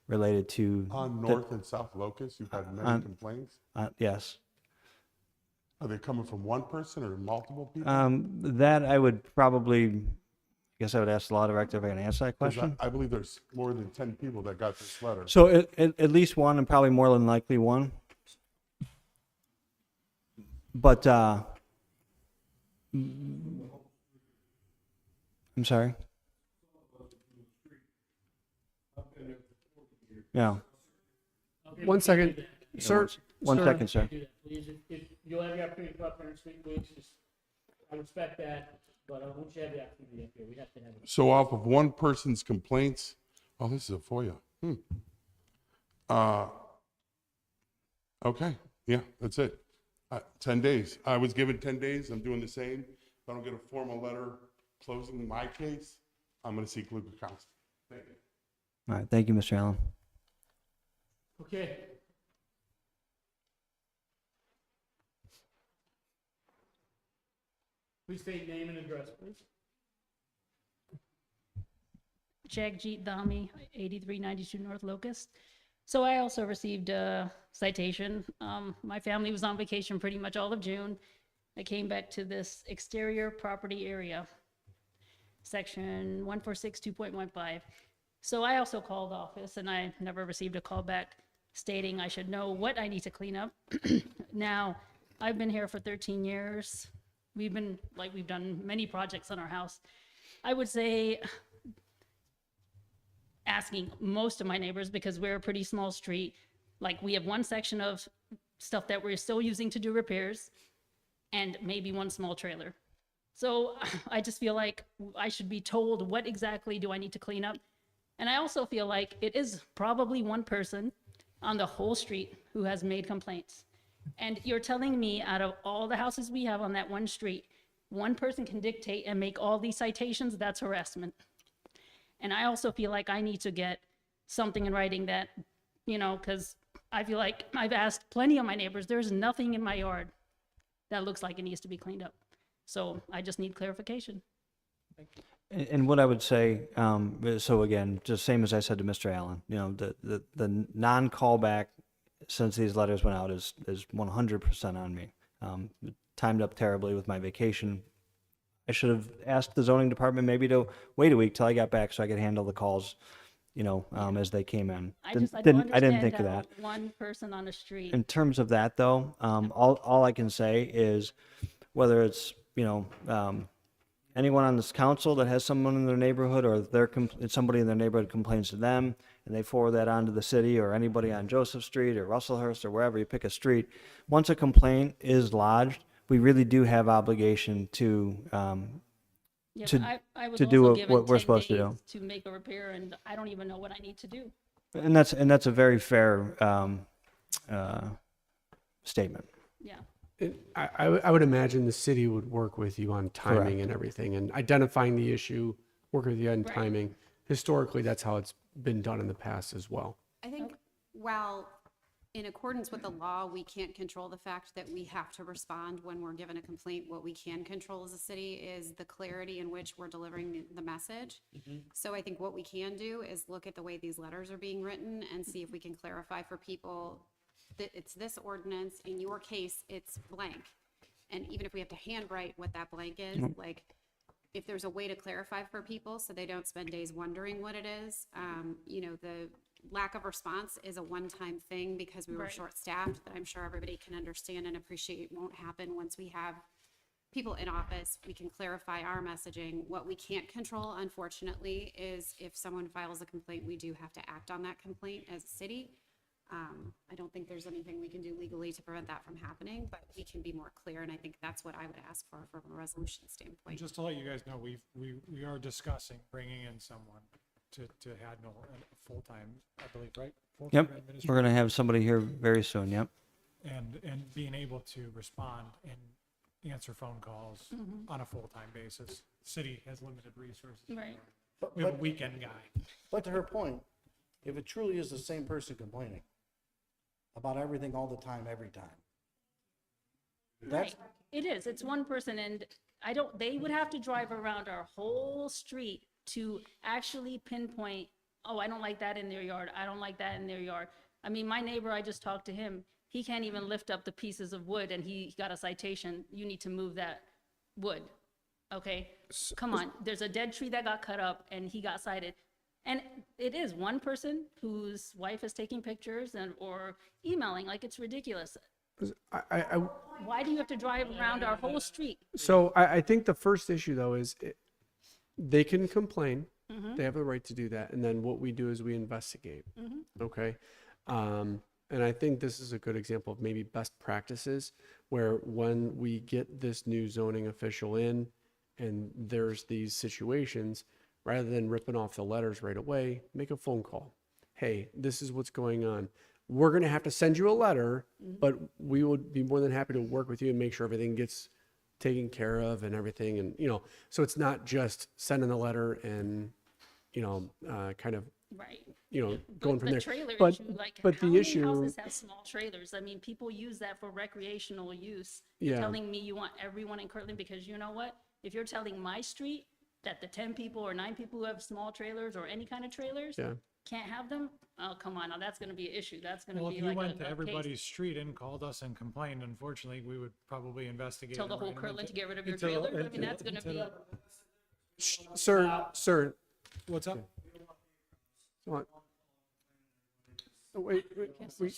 related to On North and South Locust, you've had many complaints? yes. Are they coming from one person or multiple people? That I would probably, I guess I would ask the law director if I can answer that 'Cause question. I believe there's more than 10 people that got this letter. So at least one, and probably more than likely one. But I'm sorry. Yeah. Okay, One we second. can't do that. Sir, One sir, second, sir. Do that, please. If you'll have the opportunity to come up here and speak, please. I respect that, but once you have the opportunity up here, we have to have it. So off of one person's complaints, oh, this is a FOIA. Okay, yeah, that's it. 10 days. I was given 10 days. I'm doing the same. If I don't get a formal letter closing my case, I'm going to seek legal counsel. Thank you. All right. Thank you, Mr. Allen. Okay. Please state name and address, please. Jagjit Dhami, 8392 North Locust. So I also received a citation. My family was on vacation pretty much all of June. I came back to this exterior property area, section 146.2.15. So I also called the office and I never received a call back stating I should know what I need to clean up. Now, I've been here for 13 years. We've done many projects on our house. I would say asking most of my neighbors, because we're a pretty small street, like we have one section of stuff that we're still using to do repairs and maybe one small trailer. So I just feel like I should be told what exactly do I need to clean up. And I also feel like it is probably one person on the whole street who has made complaints. And you're telling me out of all the houses we have on that one street, one person can dictate and make all these citations? That's harassment. And I also feel like I need to get something in writing that, because I feel like I've asked plenty of my neighbors, there's nothing in my yard that looks like it needs to be cleaned up. So I just need clarification. And what I would say, so again, just same as I said to Mr. Allen, the non-callback since these letters went out is 100% on me. It timed up terribly with my vacation. I should have asked the zoning department maybe to wait a week till I got back so I could handle the calls, as they came in. I don't I didn't understand think of how that. one person on the street. In terms of that, though, all I can say is whether it's anyone on this council that has someone in their neighborhood, or somebody in their neighborhood complains to them, and they forward that on to the city, or anybody on Joseph Street or Russellhurst or wherever you pick a street. Once a complaint is lodged, we really do have obligation to Yes, to- I was to do also what given we're 10 supposed to do. days to make a repair, and I don't even know what I need to do. and that's a very fair statement. Yeah. I would imagine the city would work with you on timing Correct. and everything, and identifying the issue, work with you on Right. timing. Historically, that's how it's been done in the past as well. I think while in accordance with the law, we can't control the fact that we have to respond when we're given a complaint. What we can control as a city is the clarity in which we're delivering the message. So I think what we can do is look at the way these letters are being written and see if we can clarify for people that it's this ordinance, in your case, it's blank. And even if we have to handwrite what that blank is, like, if there's a way to clarify for people so they don't spend days wondering what it is, the lack of response is a one-time thing because we were Right. short-staffed, that I'm sure everybody can understand and appreciate won't happen once we have people in office. We can clarify our messaging. What we can't control, unfortunately, is if someone files a complaint, we do have to act on that complaint as a city. I don't think there's anything we can do legally to prevent that from happening, but we can be more clear, and I think that's what I would ask for from a resolution And standpoint. just to let you guys know, we are discussing bringing in someone to handle a full-time, I believe, right? Full-time Yep, we're administrator. gonna have somebody here very soon. Yep. And being able to respond and answer phone calls on a full-time basis. City has limited resources. Right. We have a weekend guy. But to her point, if it truly is the same person complaining about everything all the time, every time, that's, Right. It is. It's one person, and they would have to drive around our whole street to actually pinpoint, oh, I don't like that in their yard. I don't like that in their yard. I mean, my neighbor, I just talked to him. He can't even lift up the pieces of wood, and he got a citation. You need to move that wood. Okay? Come on. There's a dead tree that got cut up, and he got cited. And it is one person whose wife is taking pictures or emailing. Like, it's ridiculous. Why do you have to drive around our whole street? So I think the first issue, though, is they can complain. They have the right to do that. And then what we do is we investigate. Okay? And I think this is a good example of maybe best practices, where when we get this new zoning official in and there's these situations, rather than ripping off the letters right away, make a phone call. Hey, this is what's going on. We're going to have to send you a letter, but we would be more than happy to work with you and make sure everything gets taken care of and everything. And, so it's not just sending the letter and, kind of, Right. going from the there. trailer But, issue, like, but how the many issue, houses have small trailers? I mean, people use that for recreational use. You're Yeah. telling me you want everyone in Kirtland, because you know what? If you're telling my street that the 10 people or 9 people who have small trailers or any kind of trailers Yeah. can't have them, oh, come on, now that's gonna be an issue. That's gonna Well, be if you like went to a case. everybody's street and called us and complained, unfortunately, we would probably investigate. Tell the and whole write 'em Kirtland into- to get rid of your into the- trailers? I mean, into- that's gonna into be, the- Sir, What's up? what? Oh, wait,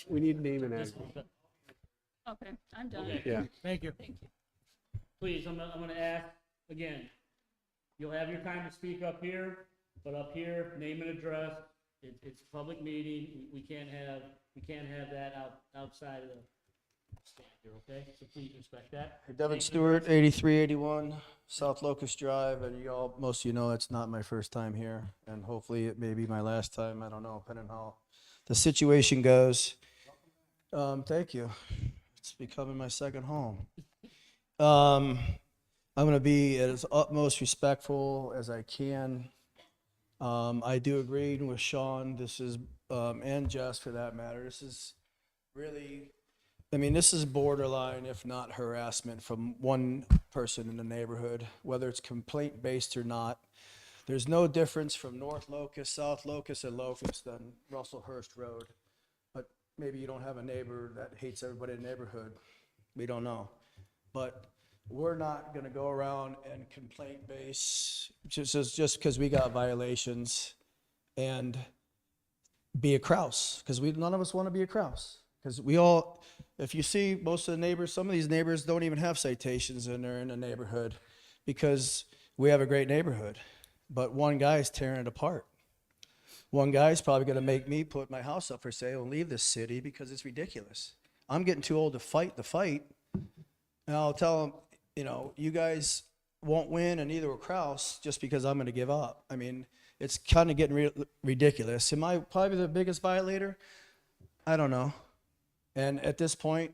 we need name and address. okay, I'm done. Okay. Yeah. Thank you. Thank you. Please, I'm gonna ask again. You'll have your time to speak up here, but up here, name and address. It's a public meeting. We can't have that outside of the stand here, okay? So please respect that. Devin Name and Stewart, address. 8381 South Locust Drive, and most of you know it's not my first time here, and hopefully it may be my last time. I don't know, depending on how the situation goes. Thank you. It's becoming my second home. I'm going to be as utmost respectful as I can. I do agree with Sean. This is, and Jess for that matter. This is really, I mean, this is borderline, if not harassment, from one person in the neighborhood, whether it's complaint based or not. There's no difference from North Locust, South Locust, and Locust than Russellhurst Road. But maybe you don't have a neighbor that hates everybody in the neighborhood. We don't know. But we're not gonna go around and complaint base just because we got violations and be a Kraus, because none of us want to be a Kraus. Because we all, if you see most of the neighbors, some of these neighbors don't even have citations and they're in the neighborhood because we have a great neighborhood. But one guy's tearing it apart. One guy's probably gonna make me put my house up for sale and leave this city because it's ridiculous. I'm getting too old to fight the fight. And I'll tell him, you guys won't win, and neither will Kraus, just because I'm going to give up. I mean, it's kind of getting ridiculous. Am I probably the biggest violator? I don't know. And at this point,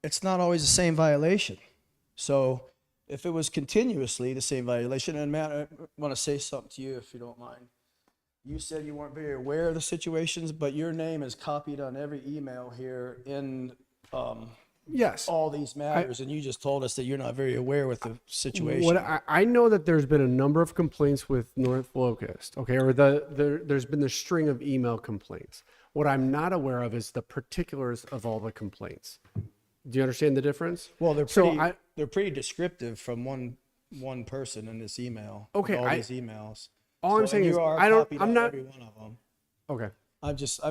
it's not always the same violation. So if it was continuously the same violation, and Matt, I want to say something to you if you don't mind. You said you weren't very aware of the situations, but your name is copied on every email here in Yes. all these matters, and you just told us that you're not very aware with the situation. What I know that there's been a number of complaints with North Locust, okay, or there's been the string of email complaints. What I'm not aware of is the particulars of all the complaints. Do you understand the difference? Well, they're So pretty, they're pretty descriptive from one person in this email. Okay, all these emails. All I'm So, saying and is you are I don't. copied I'm on not. every one of them. Okay. I'm just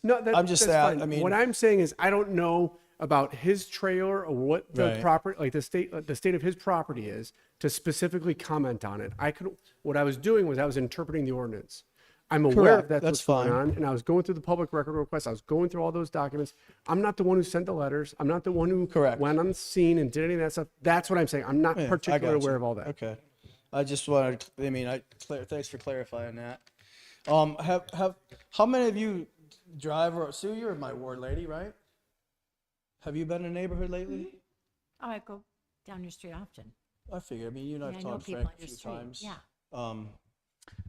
No, I'm just that's that. fine. I mean, what I'm saying is I don't know about his trailer or what the Right. property, like the state of his property is, to specifically comment on it. What I was doing was I was interpreting the ordinance. I'm aware Correct. of that's That's what's going fine. on, and I was going through the public record request. I was going through all those documents. I'm not the one who sent the letters. I'm not the one who Correct. went on the scene and did any of that stuff. That's what I'm saying. I'm not Yeah, I particularly got you. aware of all that. Okay. I just wanted. I mean, thanks for clarifying that. How many of you drive or Sue? You're my ward lady, right? Have you been in the neighborhood lately? Oh, I go down your street often. I figure. I mean, you and Yeah, I've I know talked people Frank on a your few street. times. Yeah.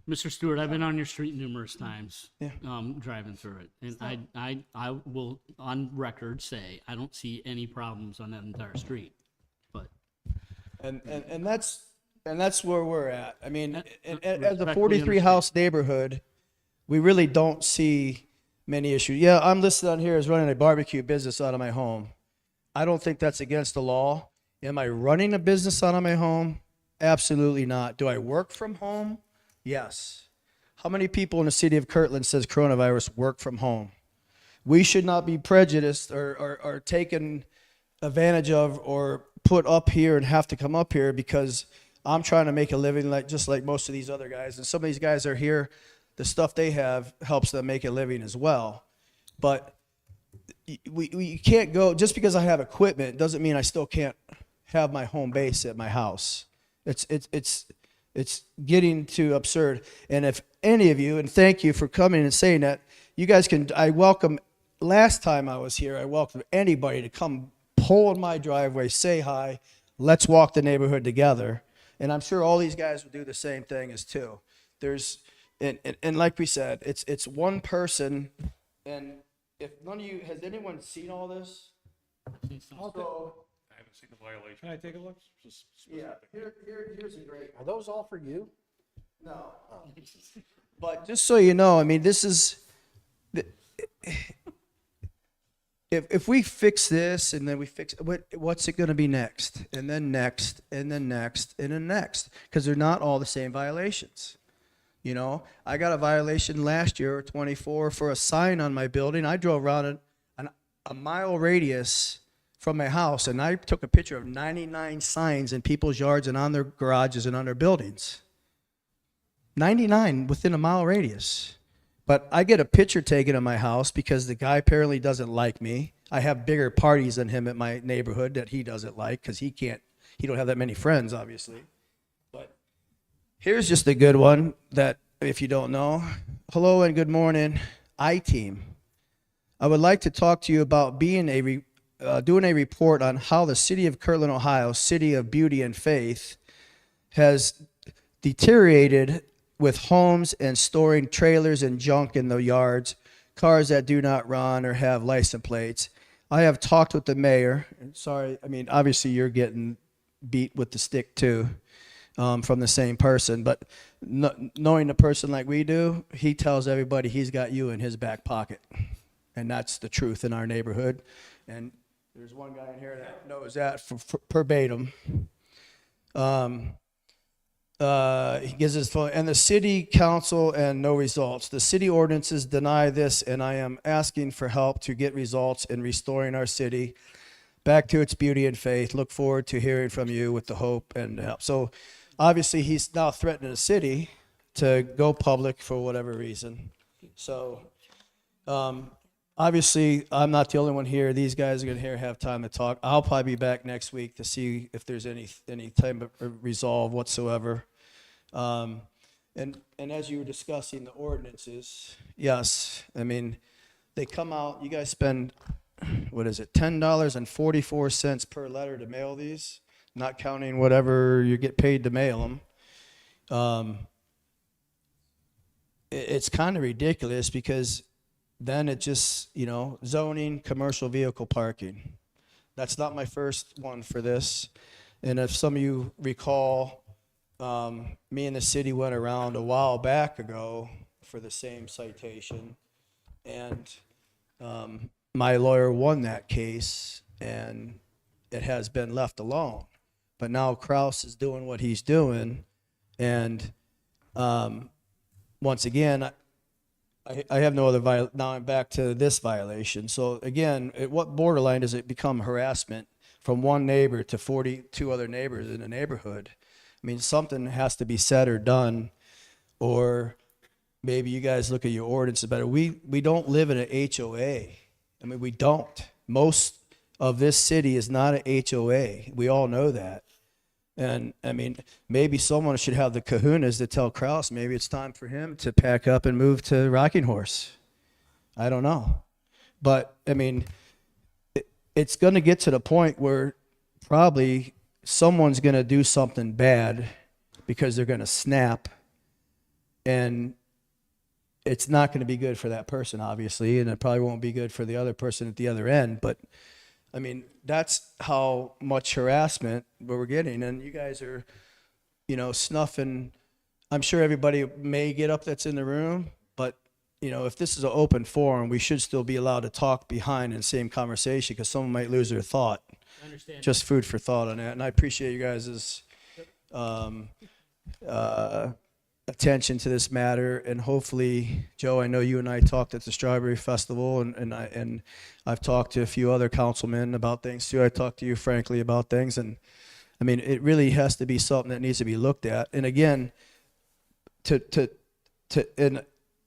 Mr. Stewart, I've been on your street numerous times, Yeah. driving through it. And I will, on record, say, I don't see any problems on that entire street. But And that's where we're at. I mean, as a Respectfully 43 house neighborhood, we really don't see many issues. Yeah, I'm listed on here as running a barbecue business out of my home. I don't think that's against the law. Am I running a business out of my home? Absolutely not. Do I work from home? Yes. How many people in the city of Kirtland says coronavirus work from home? We should not be prejudiced or taken advantage of or put up here and have to come up here because I'm trying to make a living just like most of these other guys. And some of these guys are here. The stuff they have helps them make a living as well. But we can't go, just because I have equipment doesn't mean I still can't have my home base at my house. It's getting too absurd. And if any of you, and thank you for coming and saying that, you guys can, last time I was here, I welcome anybody to come pull in my driveway, say hi, let's walk the neighborhood together. And I'm sure all these guys will do the same thing as too. And like we said, it's one person. And if none of you, has anyone seen all this? So see the violation. Can I take a look? Here's a great. Are those all for you? No. But just so you know, I mean, this is, if we fix this and then we fix, what's it going to be next? And then next, and then next, and then next. Because they're not all the same violations. You know, I got a violation last year, 24, for a sign on my building. I drove around a mile radius from my house, and I took a picture of 99 signs in people's yards and on their garages and on their buildings. 99 within a mile radius. But I get a picture taken of my house because the guy apparently doesn't like me. I have bigger parties than him at my neighborhood that he doesn't like because he don't have that many friends, obviously. But here's just a good one that, if you don't know, hello and good morning, I-Team. I would like to talk to you about doing a report on how the city of Kirtland, Ohio, city of beauty and faith, has deteriorated with homes and storing trailers and junk in the yards, cars that do not run or have license plates. I have talked with the mayor. Sorry, I mean, obviously you're getting beat with the stick too, from the same person, but knowing a person like we do, he tells everybody he's got you in his back pocket. And that's the truth in our neighborhood. And there's one guy in here that knows that for verbatim. He gives his phone, and the city council and no results. The city ordinances deny this, and I am asking for help to get results in restoring our city back to its beauty and faith. Look forward to hearing from you with the hope and help. So obviously he's now threatening the city to go public for whatever reason. So obviously I'm not the only one here. These guys are going to have time to talk. I'll probably be back next week to see if there's any type of resolve whatsoever. And as you were discussing the ordinances, yes, I mean, they come out, you guys spend, what is it, $10.44 per letter to mail these, not counting whatever you get paid to mail them. It's kind of ridiculous because then it just, zoning, commercial vehicle parking. That's not my first one for this. And if some of you recall, me and the city went around a while back ago for the same citation. And my lawyer won that case, and it has been left alone. But now Kraus is doing what he's doing. And once again, I have no other now I'm back to this violation. So again, at what borderline does it become harassment from one neighbor to 42 other neighbors in a neighborhood? I mean, something has to be said or done, or maybe you guys look at your ordinances better. We don't live in an HOA. I mean, we don't. Most of this city is not an HOA. We all know that. And I mean, maybe someone should have the kahunas to tell Kraus maybe it's time for him to pack up and move to Rocking Horse. I don't know. But I mean, it's going to get to the point where probably someone's going to do something bad because they're going to snap, and it's not going to be good for that person, obviously, and it probably won't be good for the other person at the other end. But I mean, that's how much harassment we're getting. And you guys are, snuffing. I'm sure everybody may get up that's in the room, but, if this is an open forum, we should still be allowed to talk behind in the same conversation because someone might lose their thought. I understand. Just food for thought on that. And I appreciate you guys' attention to this matter. And hopefully, Joe, I know you and I talked at the Strawberry Festival, and I've talked to a few other councilmen about things too. I talked to you frankly about things, and I mean, it really has to be something that needs to be looked at. And again,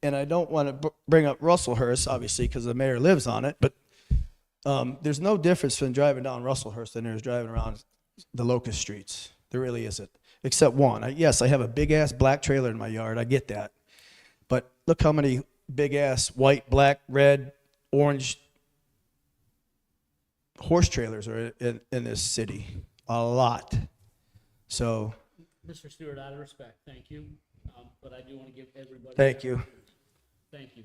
and I don't want to bring up Russellhurst, obviously, because the mayor lives on it, but there's no difference between driving down Russellhurst and there's driving around the Locust Streets. There really isn't, except one. Yes, I have a big-ass black trailer in my yard. I get that. But look how many big-ass white, black, red, orange horse trailers are in this city. A lot. So. Mr. Stewart, out of respect, thank you. But I do want to give everybody. Thank you. Thank you.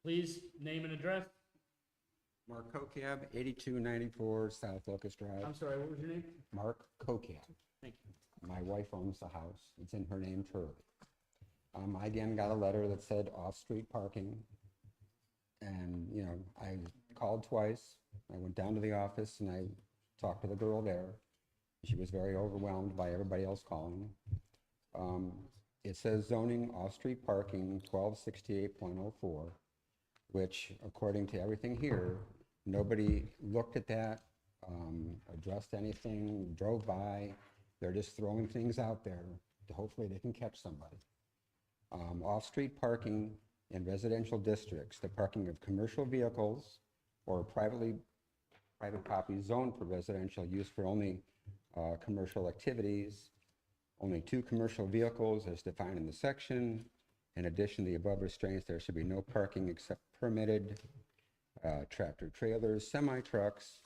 Please name and address. Mark Kokab, 8294 South Locust Drive. I'm sorry, what was your name? Mark Kokab. Thank you. My wife owns the house. It's in her name, Turley. I again got a letter that said off-street parking. And, you know, I called twice. I went down to the office and I talked to the girl there. She was very overwhelmed by everybody else calling. It says zoning off-street parking 1268.04, which according to everything here, nobody looked at that, addressed anything, drove by. They're just throwing things out there to hopefully they can catch somebody. Off-street parking in residential districts, the parking of commercial vehicles or private property zoned for residential use for only commercial activities, only 2 commercial vehicles as defined in the section. In addition to the above restraints, there should be no parking except permitted tractor trailers, semi-trucks,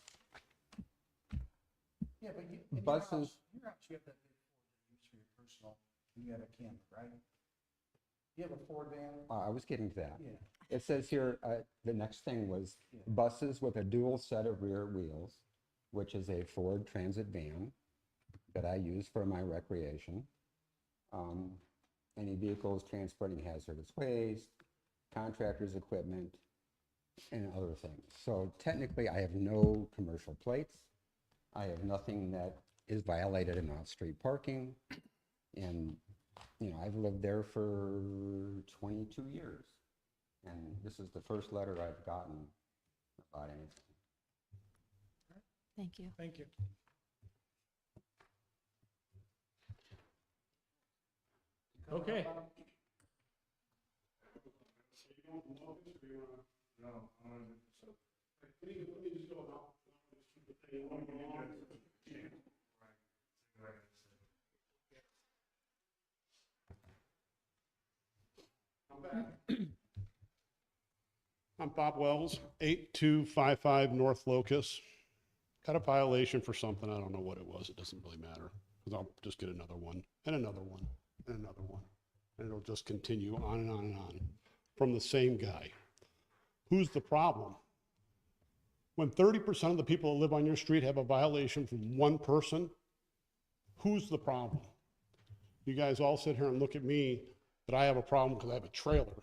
Yeah, but in buses. your house, you have that big Ford that you use for your personal, and you have a camper, right? You have a Ford van? I was getting to that. Yeah. It says here, the next thing was buses with a dual set of rear wheels, which is a Ford Transit van that I use for my recreation. Any vehicles transporting hazardous waste, contractors' equipment, and other things. So technically, I have no commercial plates. I have nothing that is violated in off-street parking. And, you know, I've lived there for 22 years. And this is the first letter I've gotten about anything. Thank you. Thank you. Okay. I'm Bob Wells, 8255 North Locust. Got a violation for something. I don't know what it was. It doesn't really matter because I'll just get another one and another one and another one. And it'll just continue on and on and on from the same guy. Who's the problem? When 30% of the people that live on your street have a violation from one person, who's the problem? You guys all sit here and look at me that I have a problem because I have a trailer.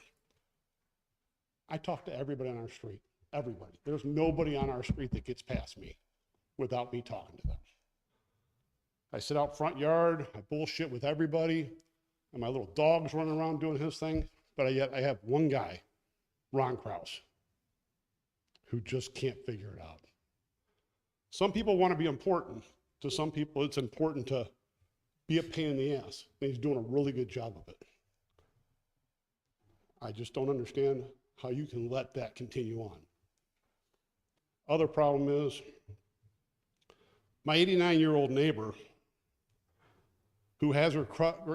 I talk to everybody on our street, everybody. There's nobody on our street that gets past me without me talking to them. I sit out front yard, I bullshit with everybody, and my little dog's running around doing his thing, but yet I have one guy, Ron Kraus, who just can't figure it out. Some people want to be important. To some people, it's important to be a pain in the ass, and he's doing a really good job of it. I just don't understand how you can let that continue on. Other problem is, my 89-year-old neighbor, who has her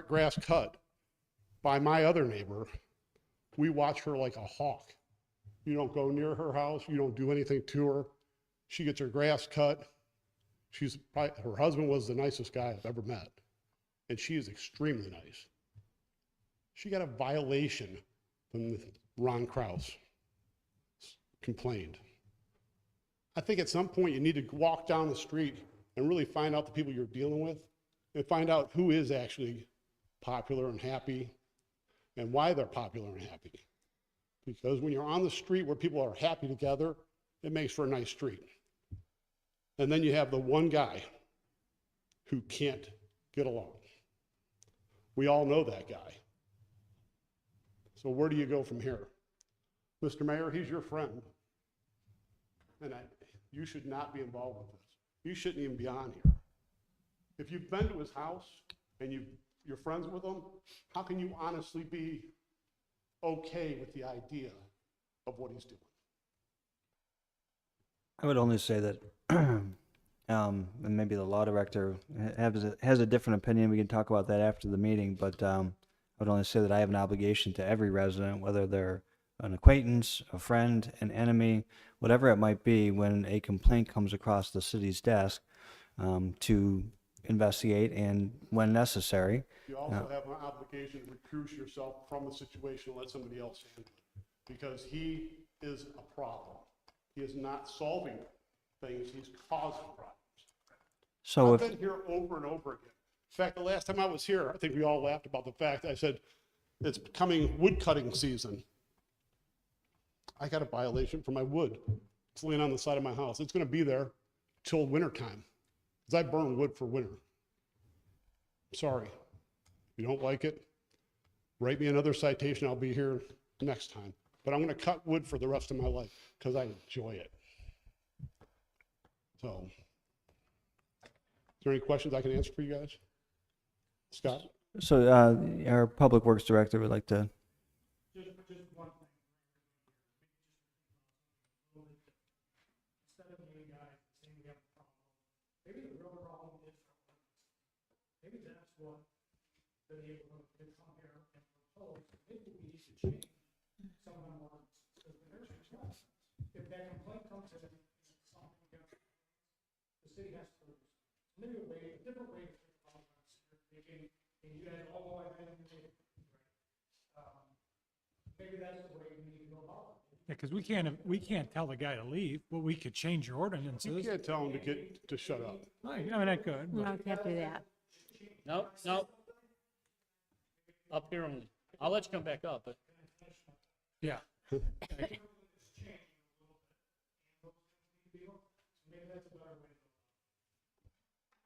grass cut by my other neighbor, we watch her like a hawk. You don't go near her house, you don't do anything to her. She gets her grass cut. Her husband was the nicest guy I've ever met, and she is extremely nice. She got a violation from Ron Kraus, complained. I think at some point you need to walk down the street and really find out the people you're dealing with and find out who is actually popular and happy and why they're popular and happy. Because when you're on the street where people are happy together, it makes for a nice street. And then you have the one guy who can't get along. We all know that guy. So where do you go from here? Mr. Mayor, he's your friend. And you should not be involved with this. You shouldn't even be on here. If you've been to his house and you're friends with him, how can you honestly be okay with the idea of what he's doing? I would only say that, and maybe the law director has a different opinion. We can talk about that after the meeting, but I would only say that I have an obligation to every resident, whether they're an acquaintance, a friend, an enemy, whatever it might be, when a complaint comes across the city's desk, to investigate and, when necessary. You also have an obligation to recuse yourself from the situation and let somebody else handle it. Because he is a problem. He is not solving things, he's causing problems. So I've if, been here over and over again. In fact, the last time I was here, I think we all laughed about the fact, I said, it's becoming wood cutting season. I got a violation for my wood. It's laying on the side of my house. It's gonna be there till winter time, because I burn wood for winter. Sorry. If you don't like it, write me another citation, I'll be here next time. But I'm gonna cut wood for the rest of my life, because I enjoy it. So, is there any questions I can answer for you guys? Scott? so our Public Works Director would like to. Just one thing. Instead of you guys saying we have a problem, maybe the real problem is, maybe that's what the neighborhood could come here and propose. Maybe we need to change some of them ordinances. Because the nursery trust, if that complaint comes in, something against the city has to, maybe a different way to think about it. And you guys all go ahead and maybe that's the way we need to go about it. Yeah, because we can't tell the guy to leave, but we could change your ordinances. You can't tell him to shut up. I mean, I could. No, but- can't do that. No, no. Up here only. I'll let you come back up, but Yeah.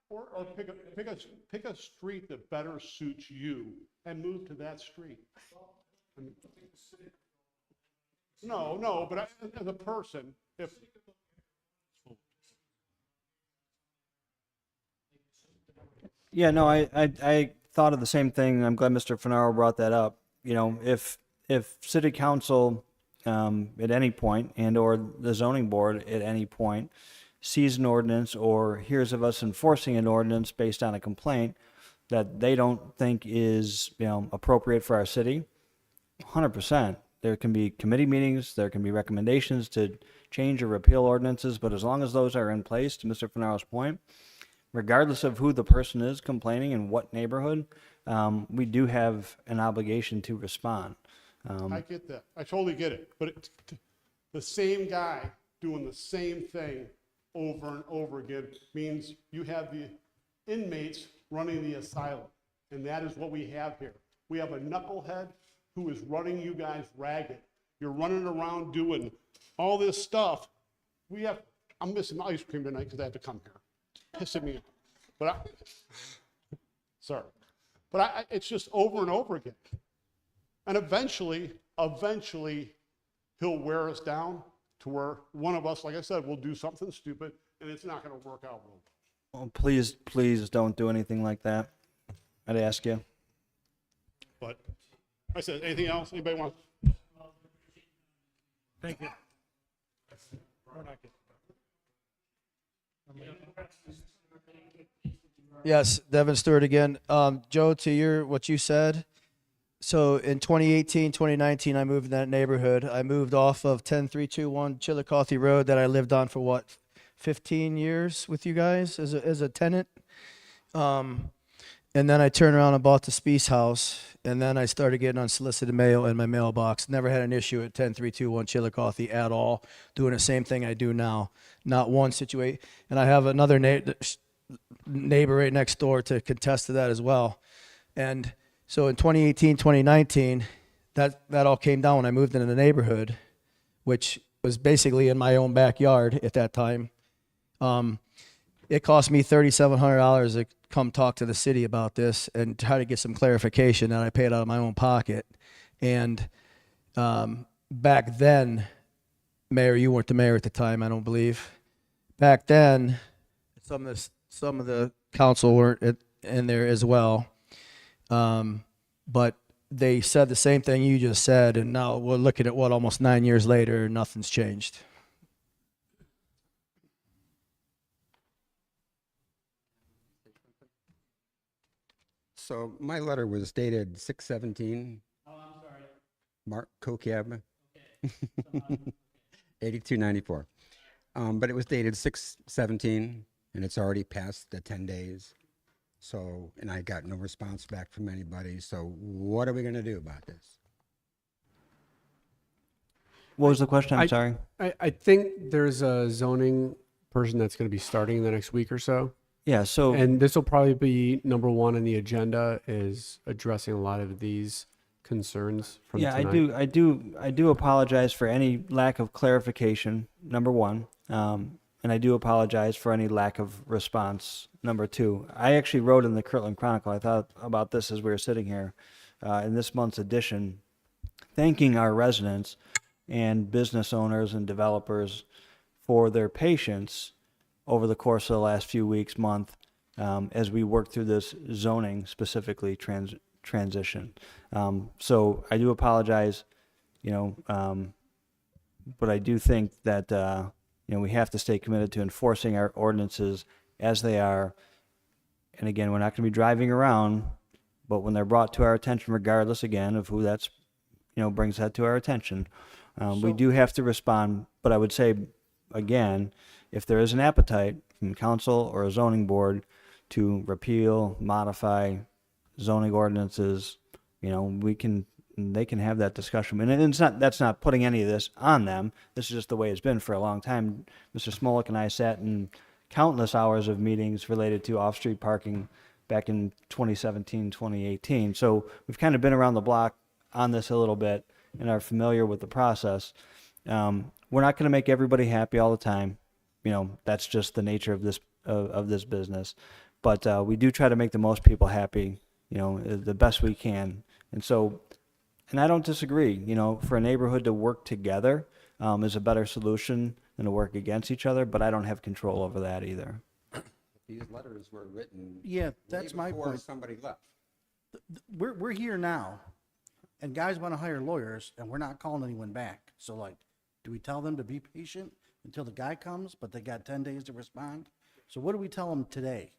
Or pick a street that better suits you and move to that street. I mean, no, but as a person, if, Yeah, no, I thought of the same thing. I'm glad Mr. Finaro brought that up. You know, if City Council at any point and or the zoning board at any point sees an ordinance or hears of us enforcing an ordinance based on a complaint that they don't think is, appropriate for our city, 100%. There can be committee meetings, there can be recommendations to change or repeal ordinances, but as long as those are in place, to Mr. Finaro's point, regardless of who the person is complaining and what neighborhood, we do have an obligation to respond. I get that, I totally get it, but the same guy doing the same thing over and over again means you have the inmates running the asylum, and that is what we have here. We have a knucklehead who is running you guys ragged. You're running around doing all this stuff. I'm missing my ice cream tonight because I have to come here. Pissing me off. But sorry. But it's just over and over again. And eventually, he'll wear us down to where one of us, like I said, will do something stupid, and it's not going to work out well. Well, please don't do anything like that. I'd ask you. But I said, anything else? Anybody want? Thank you. We're not good. Yes, Devin Stewart again. Joe, to what you said. So in 2018, 2019, I moved in that neighborhood. I moved off of 10321 Chillicothe Road that I lived on for 15 years with you guys as a tenant. And then I turned around and bought the Speece house. And then I started getting unsolicited mail in my mailbox. Never had an issue at 10321 Chillicothe at all. Doing the same thing I do now. Not one situation. And I have another neighbor right next door to contest to that as well. And so in 2018, 2019, that all came down when I moved into the neighborhood, which was basically in my own backyard at that time. It cost me $3,700 to come talk to the city about this and try to get some clarification, and I paid out of my own pocket. And back then, Mayor, you weren't the mayor at the time, I don't believe. Back then, some of the council weren't in there as well. But they said the same thing you just said, and now we're looking at almost 9 years later, nothing's changed. So my letter was dated 6/17. oh, I'm sorry. Mark Kokeb, Okay. 8294. But it was dated 6/17, and it's already past the 10 days. So, and I got no response back from anybody. So what are we going to do about this? What was the question? I'm sorry. I think there's a zoning person that's going to be starting in the next week or so. Yeah, so And this will probably be number one on the agenda, is addressing a lot of these concerns from yeah, tonight. I do apologize for any lack of clarification, number one. And I do apologize for any lack of response, number two. I actually wrote in the Kirtland Chronicle, I thought about this as we were sitting here, in this month's edition, thanking our residents and business owners and developers for their patience over the course of the last few weeks, month, as we work through this zoning, specifically transition. So I do apologize, but I do think that we have to stay committed to enforcing our ordinances as they are. And again, we're not going to be driving around, but when they're brought to our attention, regardless again of who that's brings that to our attention, we do have to respond. But I would say again, if there is an appetite from council or a zoning board to repeal, modify zoning ordinances, they can have that discussion. And that's not putting any of this on them. This is just the way it's been for a long time. Mr. Smolik and I sat in countless hours of meetings related to off-street parking back in 2017, 2018. So we've kind of been around the block on this a little bit and are familiar with the process. We're not going to make everybody happy all the time. That's just the nature of this business. But we do try to make the most people happy, the best we can. And I don't disagree. For a neighborhood to work together is a better solution than to work against each other. But I don't have control over that either. These letters were written. Yeah, that's way my before point. Somebody left. We're here now, and guys want to hire lawyers, and we're not calling anyone back. So like, do we tell them to be patient until the guy comes, but they got 10 days to respond? So what do we tell them today?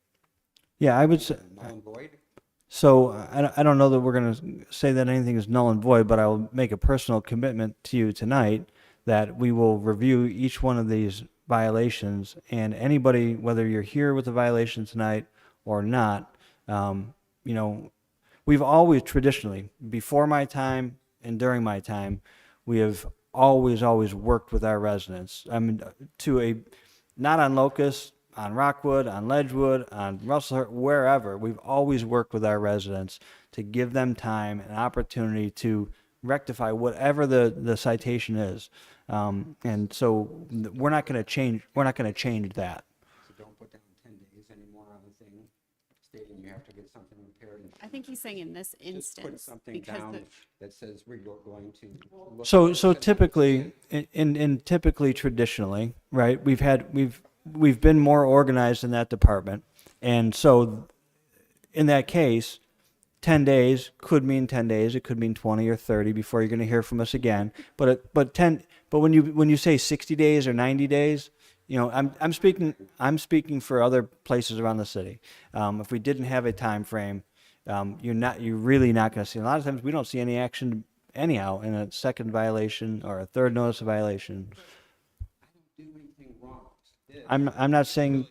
Yeah, I would say. Null and void? So I don't know that we're going to say that anything is null and void, but I will make a personal commitment to you tonight that we will review each one of these violations, and anybody, whether you're here with a violation tonight or not, we've always traditionally, before my time and during my time, we have always worked with our residents. Not on Locust, on Rockwood, on Ledgewood, on Russellhurst, wherever. We've always worked with our residents to give them time and opportunity to rectify whatever the citation is. And so we're not going to change that. So don't put down 10 days anymore on the thing, stating you have to get something repaired. I think he's saying in this Just put instance, something because down that says we're going to. look So at it. typically, typically traditionally, right? We've been more organized in that department, and so in that case, 10 days could mean 10 days. It could mean 20 or 30 before you're going to hear from us again. But when you say 60 days or 90 days, I'm speaking for other places around the city. If we didn't have a time frame, you're really not going to see. A lot of times we don't see any action anyhow in a second violation or a third notice of violation. Do anything wrong. I'm not saying.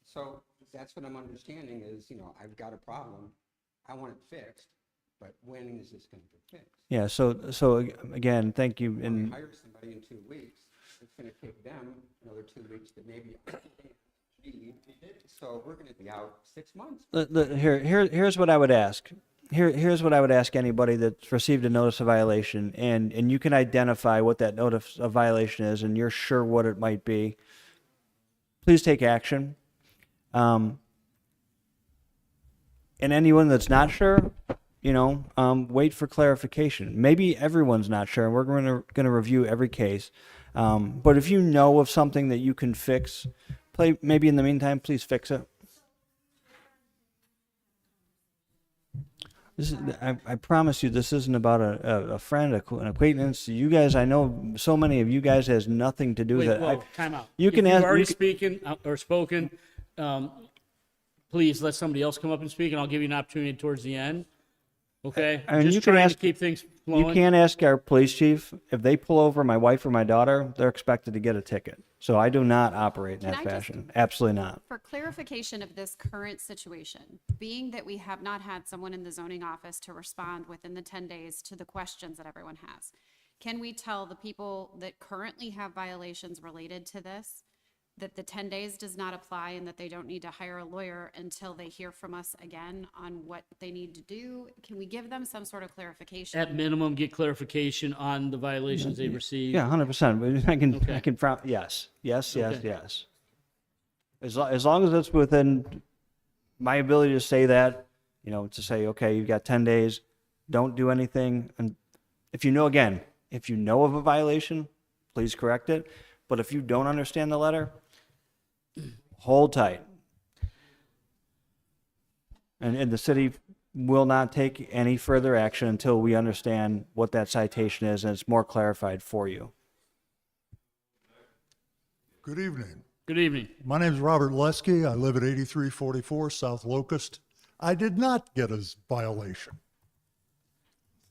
So that's what I'm understanding is, I've got a problem. I want it fixed, but when is this going to get fixed? Yeah. So again, thank you. When we And hire somebody in 2 weeks, it's going to take them another 2 weeks to maybe need. So we're going to be out 6 months. here's what I would ask. Here's what I would ask anybody that's received a notice of violation, and you can identify what that notice of violation is, and you're sure what it might be. Please take action. And anyone that's not sure, wait for clarification. Maybe everyone's not sure, and we're going to review every case. But if you know of something that you can fix, maybe in the meantime, please fix it. I promise you, this isn't about a friend, an acquaintance. You guys, I know so many of you guys has nothing to do with it. Whoa, time out. You can if ask. you've already spoken, please let somebody else come up and speak, and I'll give you an opportunity towards the end. Okay? I mean, Just you can trying ask, to keep things you flowing. can't ask our police chief, if they pull over my wife or my daughter, they're expected to get a ticket. So I do not operate in Can that I just- fashion. Absolutely not. For clarification of this current situation, being that we have not had someone in the zoning office to respond within the 10 days to the questions that everyone has, can we tell the people that currently have violations related to this that the 10 days does not apply and that they don't need to hire a lawyer until they hear from us again on what they need to do? Can we give them some sort of clarification? At minimum, get clarification on the violations they received. Yeah, 100%. I can, Okay. yes, yes, yes, Okay. yes. As long as it's within my ability to say that, you know, to say, okay, you've got 10 days, don't do anything. And if you know, again, if you know of a violation, please correct it. But if you don't understand the letter, hold tight. And the city will not take any further action until we understand what that citation is and it's more clarified for you. Good evening. Good evening. My name is Robert Lesky. I live at 8344 South Locust. I did not get a violation.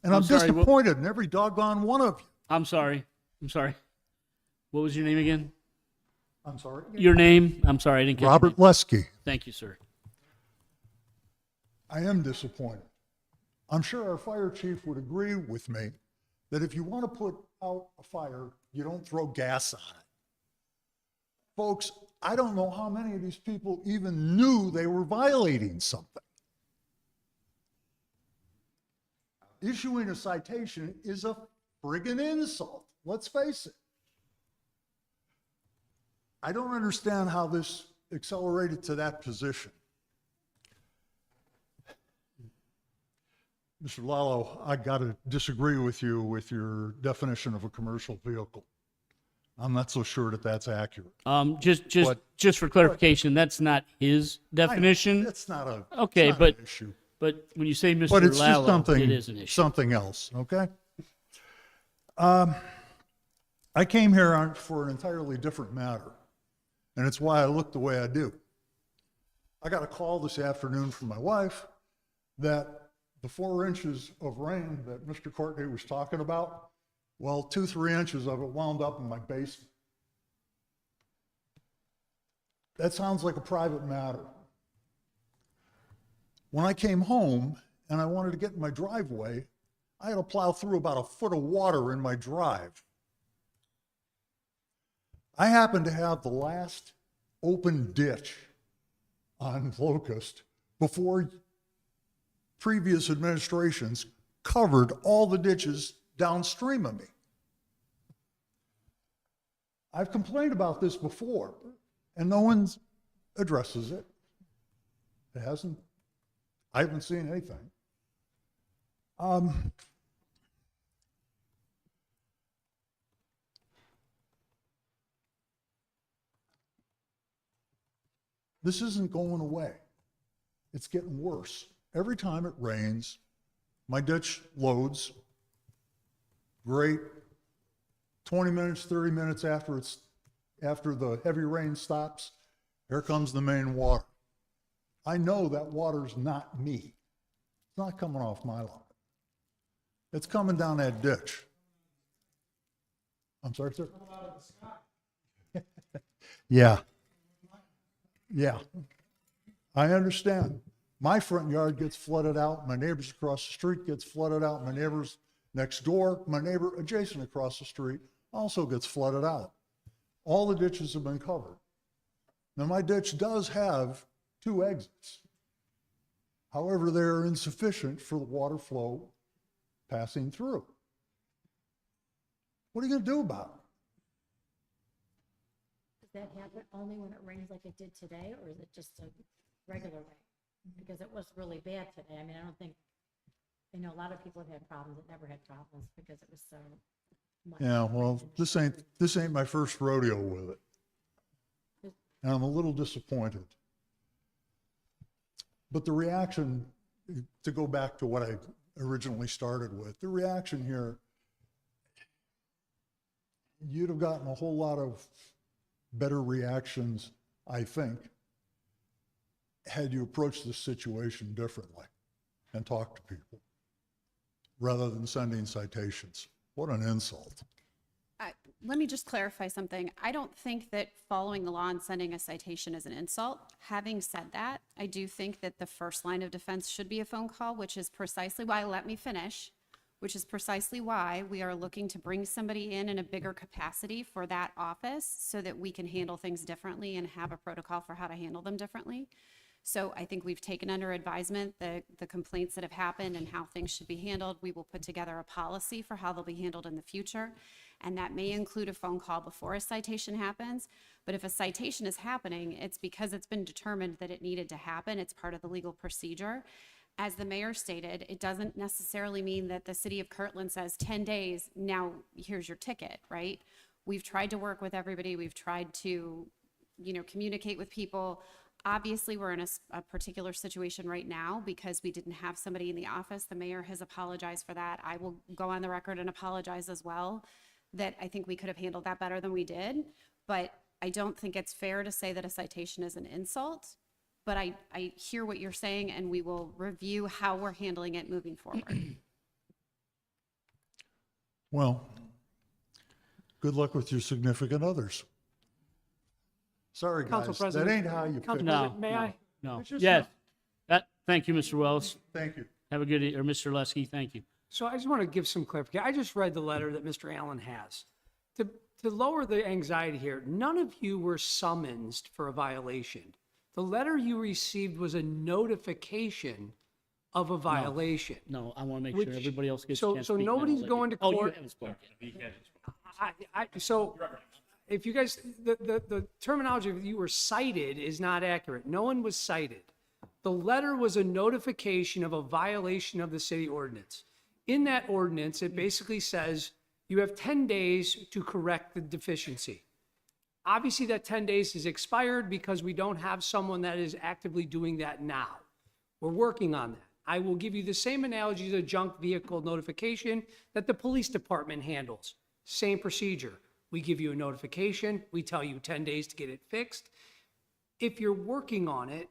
And I'm sorry, what- disappointed in every doggone one of you. I'm sorry. What was your name again? I'm sorry? Your name? I'm sorry, I didn't get your Robert name. Lesky. Thank you, sir. I am disappointed. I'm sure our fire chief would agree with me that if you want to put out a fire, you don't throw gas on it. Folks, I don't know how many of these people even knew they were violating something. Issuing a citation is a friggin' insult. Let's face it. I don't understand how this accelerated to that position. Mr. Lalo, I got to disagree with you with your definition of a commercial vehicle. I'm not so sure that that's accurate. Just for clarification, that's not his definition. That's not a Okay, it's not but an issue. but when you say Mr. But it's just Lalo, something, it is an issue. something else, okay? I came here for an entirely different matter, and it's why I look the way I do. I got a call this afternoon from my wife that the 4 inches of rain that Mr. Courtney was talking about, well, 2-3 inches of it wound up in my basement. That sounds like a private matter. When I came home and I wanted to get in my driveway, I had to plow through about a foot of water in my drive. I happened to have the last open ditch on Locust before previous administrations covered all the ditches downstream of me. I've complained about this before, and no one addresses it. I haven't seen anything. This isn't going away. It's getting worse. Every time it rains, my ditch loads. Great. 20 minutes, 30 minutes after the heavy rain stops, here comes the main water. I know that water's not me. It's not coming off my lawn. It's coming down that ditch. I'm sorry, sir? Yeah. Yeah. I understand. My front yard gets flooded out. My neighbors across the street gets flooded out. My neighbors next door, my neighbor adjacent across the street also gets flooded out. All the ditches have been covered. Now, my ditch does have 2 exits. However, they're insufficient for the water flow passing through. What are you going to do about it? Does that happen only when it rains like it did today, or is it just a regular rain? Because it was really bad today. I mean, I know a lot of people have had problems that never had problems because it was so much. Yeah, well, this ain't my first rodeo with it. And I'm a little disappointed. But the reaction, to go back to what I originally started with, the reaction here, you'd have gotten a whole lot of better reactions, I think, had you approached this situation differently and talked to people. rather than sending citations. What an insult. Let me just clarify something. I don't think that following the law and sending a citation is an insult. Having said that, I do think that the first line of defense should be a phone call, which is precisely why, let me finish, which is precisely why we are looking to bring somebody in a bigger capacity for that office so that we can handle things differently and have a protocol for how to handle them differently. So I think we've taken under advisement the complaints that have happened and how things should be handled. We will put together a policy for how they'll be handled in the future. And that may include a phone call before a citation happens. But if a citation is happening, it's because it's been determined that it needed to happen. It's part of the legal procedure. As the mayor stated, it doesn't necessarily mean that the city of Kirtland says 10 days, now here's your ticket, right? We've tried to work with everybody. We've tried to, communicate with people. Obviously, we're in a particular situation right now because we didn't have somebody in the office. The mayor has apologized for that. I will go on the record and apologize as well, that I think we could have handled that better than we did. But I don't think it's fair to say that a citation is an insult. But I hear what you're saying, and we will review how we're handling it moving forward. Well, good luck with your significant others. Sorry, Council guys, that President. ain't how you Council pick. President, may I? No. It's just- Yes. Thank you, Mr. Wells. Thank you. Have a good, or Mr. Lesky, thank you. So I just want to give some clarification. I just read the letter that Mr. Allen has. To lower the anxiety here, none of you were summoned for a violation. The letter you received was a notification of a violation. No, I want to make Which- sure everybody else gets a so- chance so to speak, and I'll nobody's let going you- to Oh, you court. haven't spoken. So if you guys, the terminology of you were cited is not accurate. No one was cited. The letter was a notification of a violation of the city ordinance. In that ordinance, it basically says you have 10 days to correct the deficiency. Obviously, that 10 days is expired because we don't have someone that is actively doing that now. We're working on that. I will give you the same analogy to junk vehicle notification that the police department handles. Same procedure. We give you a notification. We tell you 10 days to get it fixed. If you're working on it,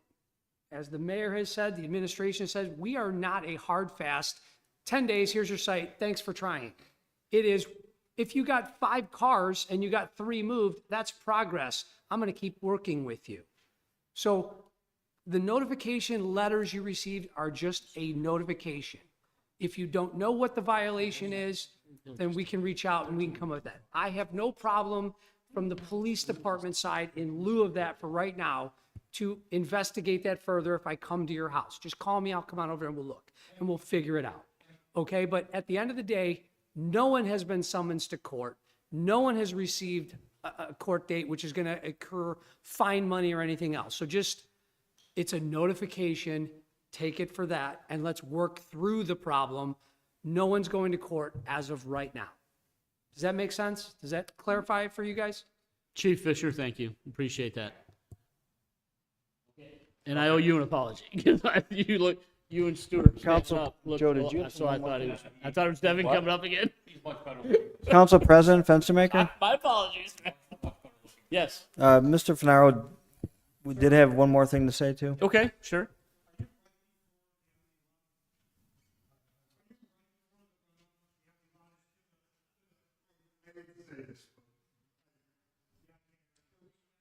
as the mayor has said, the administration says, we are not a hard, fast, 10 days, here's your site, thanks for trying. It is, if you got 5 cars and you got 3 moved, that's progress. I'm going to keep working with you. So the notification letters you received are just a notification. If you don't know what the violation is, then we can reach out and we can come up with that. I have no problem from the police department side in lieu of that for right now to investigate that further if I come to your house. Just call me, I'll come on over and we'll look and we'll figure it out. Okay, but at the end of the day, no one has been summoned to court. No one has received a court date, which is going to occur, fine money or anything else. So just, it's a notification, take it for that, and let's work through the problem. No one's going to court as of right now. Does that make sense? Does that clarify it for you guys? Chief Fisher, thank you. Appreciate that. And I owe you an apology. You and Stuart. Council- Joe, did you have So I thought it was Devin coming up again. Council President Fenstermaker, My apologies. Yes. Mr. Finaro, we did have one more thing to say too. Okay, sure.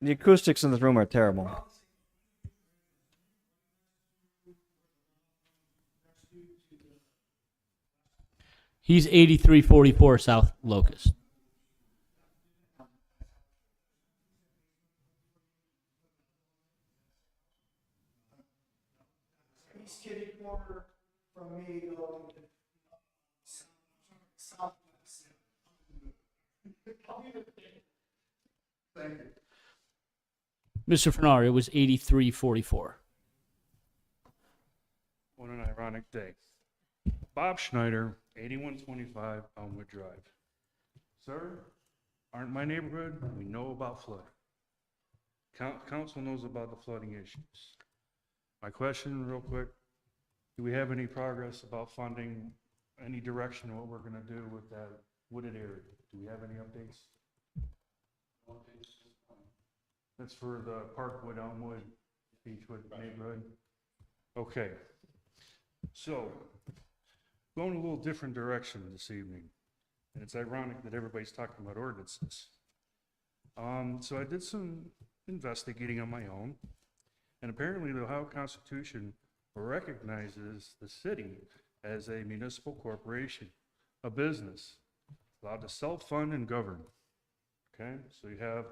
The acoustics in this room are terrible. He's 8344 South Locust. East kitty corner from me going to southwest. Thank you. Mr. Fennar, it was 8344. What an ironic day. Bob Schneider, 8125 Elmwood Drive. Sir, aren't my neighborhood? We know about flooding. Council knows about the flooding issues. My question real quick, do we have any progress about funding, any direction of what we're gonna do with that wooded area? Do we have any updates? That's for the Parkwood, Elmwood, Beechwood neighborhood. Okay. So, going a little different direction this evening. And it's ironic that everybody's talking about ordinances. So I did some investigating on my own, and apparently the Ohio Constitution recognizes the city as a municipal corporation, a business, allowed to self-fund and govern. Okay, so you have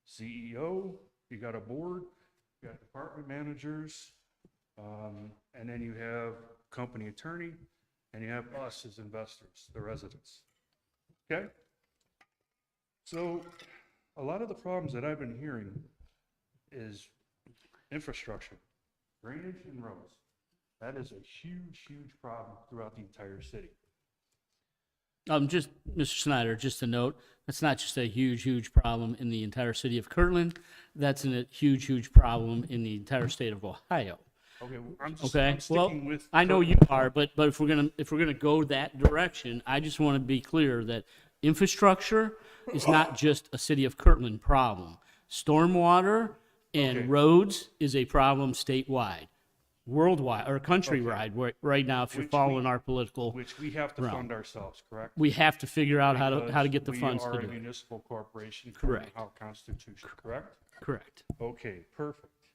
CEO, you got a board, you got department managers, and then you have company attorney, and you have us as investors, the residents. Okay? So a lot of the problems that I've been hearing is infrastructure, drainage and roads. That is a huge, huge problem throughout the entire city. Just, Mr. Snyder, just a note, that's not just a huge, huge problem in the entire city of Kirtland. That's a huge, huge problem in the entire state of Ohio. Okay, well, I'm just Okay, I'm well, sticking with I know you Kirtland. are, but if we're gonna go that direction, I just want to be clear that infrastructure is not just a city of Kirtland problem. Stormwater and Okay. roads is a problem statewide, worldwide, or countrywide, right now, if you're Which following we- our political. Which we have to realm. fund ourselves, correct? We have to figure out how to Because get the funds to We do are a it. municipal corporation. from the Correct. Ohio Constitution, correct? Correct. Okay, perfect.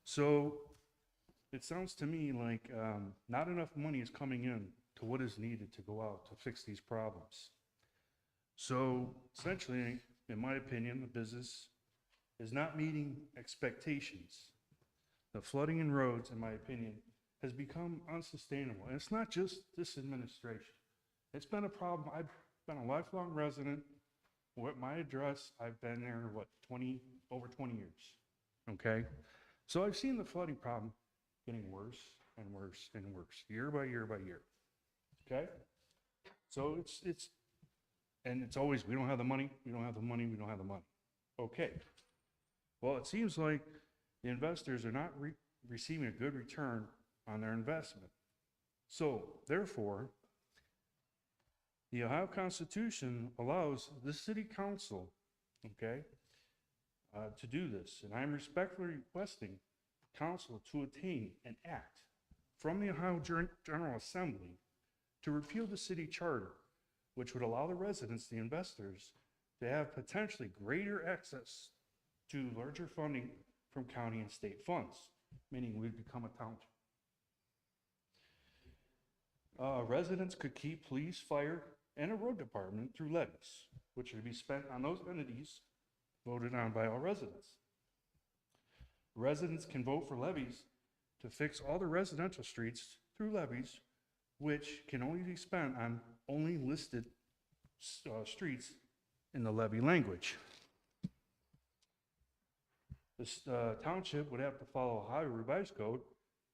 So it sounds to me like not enough money is coming in to what is needed to go out to fix these problems. So essentially, in my opinion, the business is not meeting expectations. The flooding in roads, in my opinion, has become unsustainable. And it's not just this administration. It's been a problem. I've been a lifelong resident. With my address, I've been there, over 20 years. Okay? So I've seen the flooding problem getting worse and worse and worse, year by year by year. Okay? So it's always, we don't have the money, we don't have the money, we don't have the money. Okay. Well, it seems like the investors are not receiving a good return on their investment. So, therefore, the Ohio Constitution allows the city council, okay, to do this. And I'm respectfully requesting council to attain an act from the Ohio General Assembly to repeal the city charter, which would allow the residents, the investors, to have potentially greater access to larger funding from county and state funds, meaning we'd become a township. Residents could keep police, fire, and a road department through levies, which would be spent on those entities voted on by all residents. Residents can vote for levies to fix all the residential streets through levies, which can only be spent on only listed streets in the levy language. This township would have to follow Ohio Revised Code.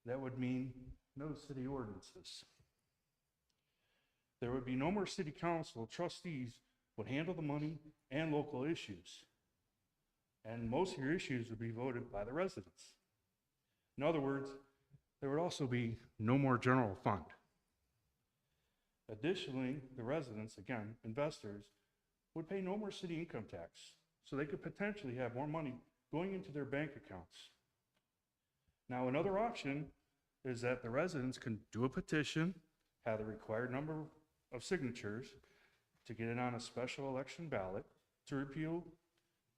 That would mean no city ordinances. There would be no more city council. Trustees would handle the money and local issues. And most of your issues would be voted by the residents. In other words, there would also be no more general fund. Additionally, the residents, again, investors, would pay no more city income tax, so they could potentially have more money going into their bank accounts. Now, another option is that the residents can do a petition, have the required number of signatures to get it on a special election ballot to repeal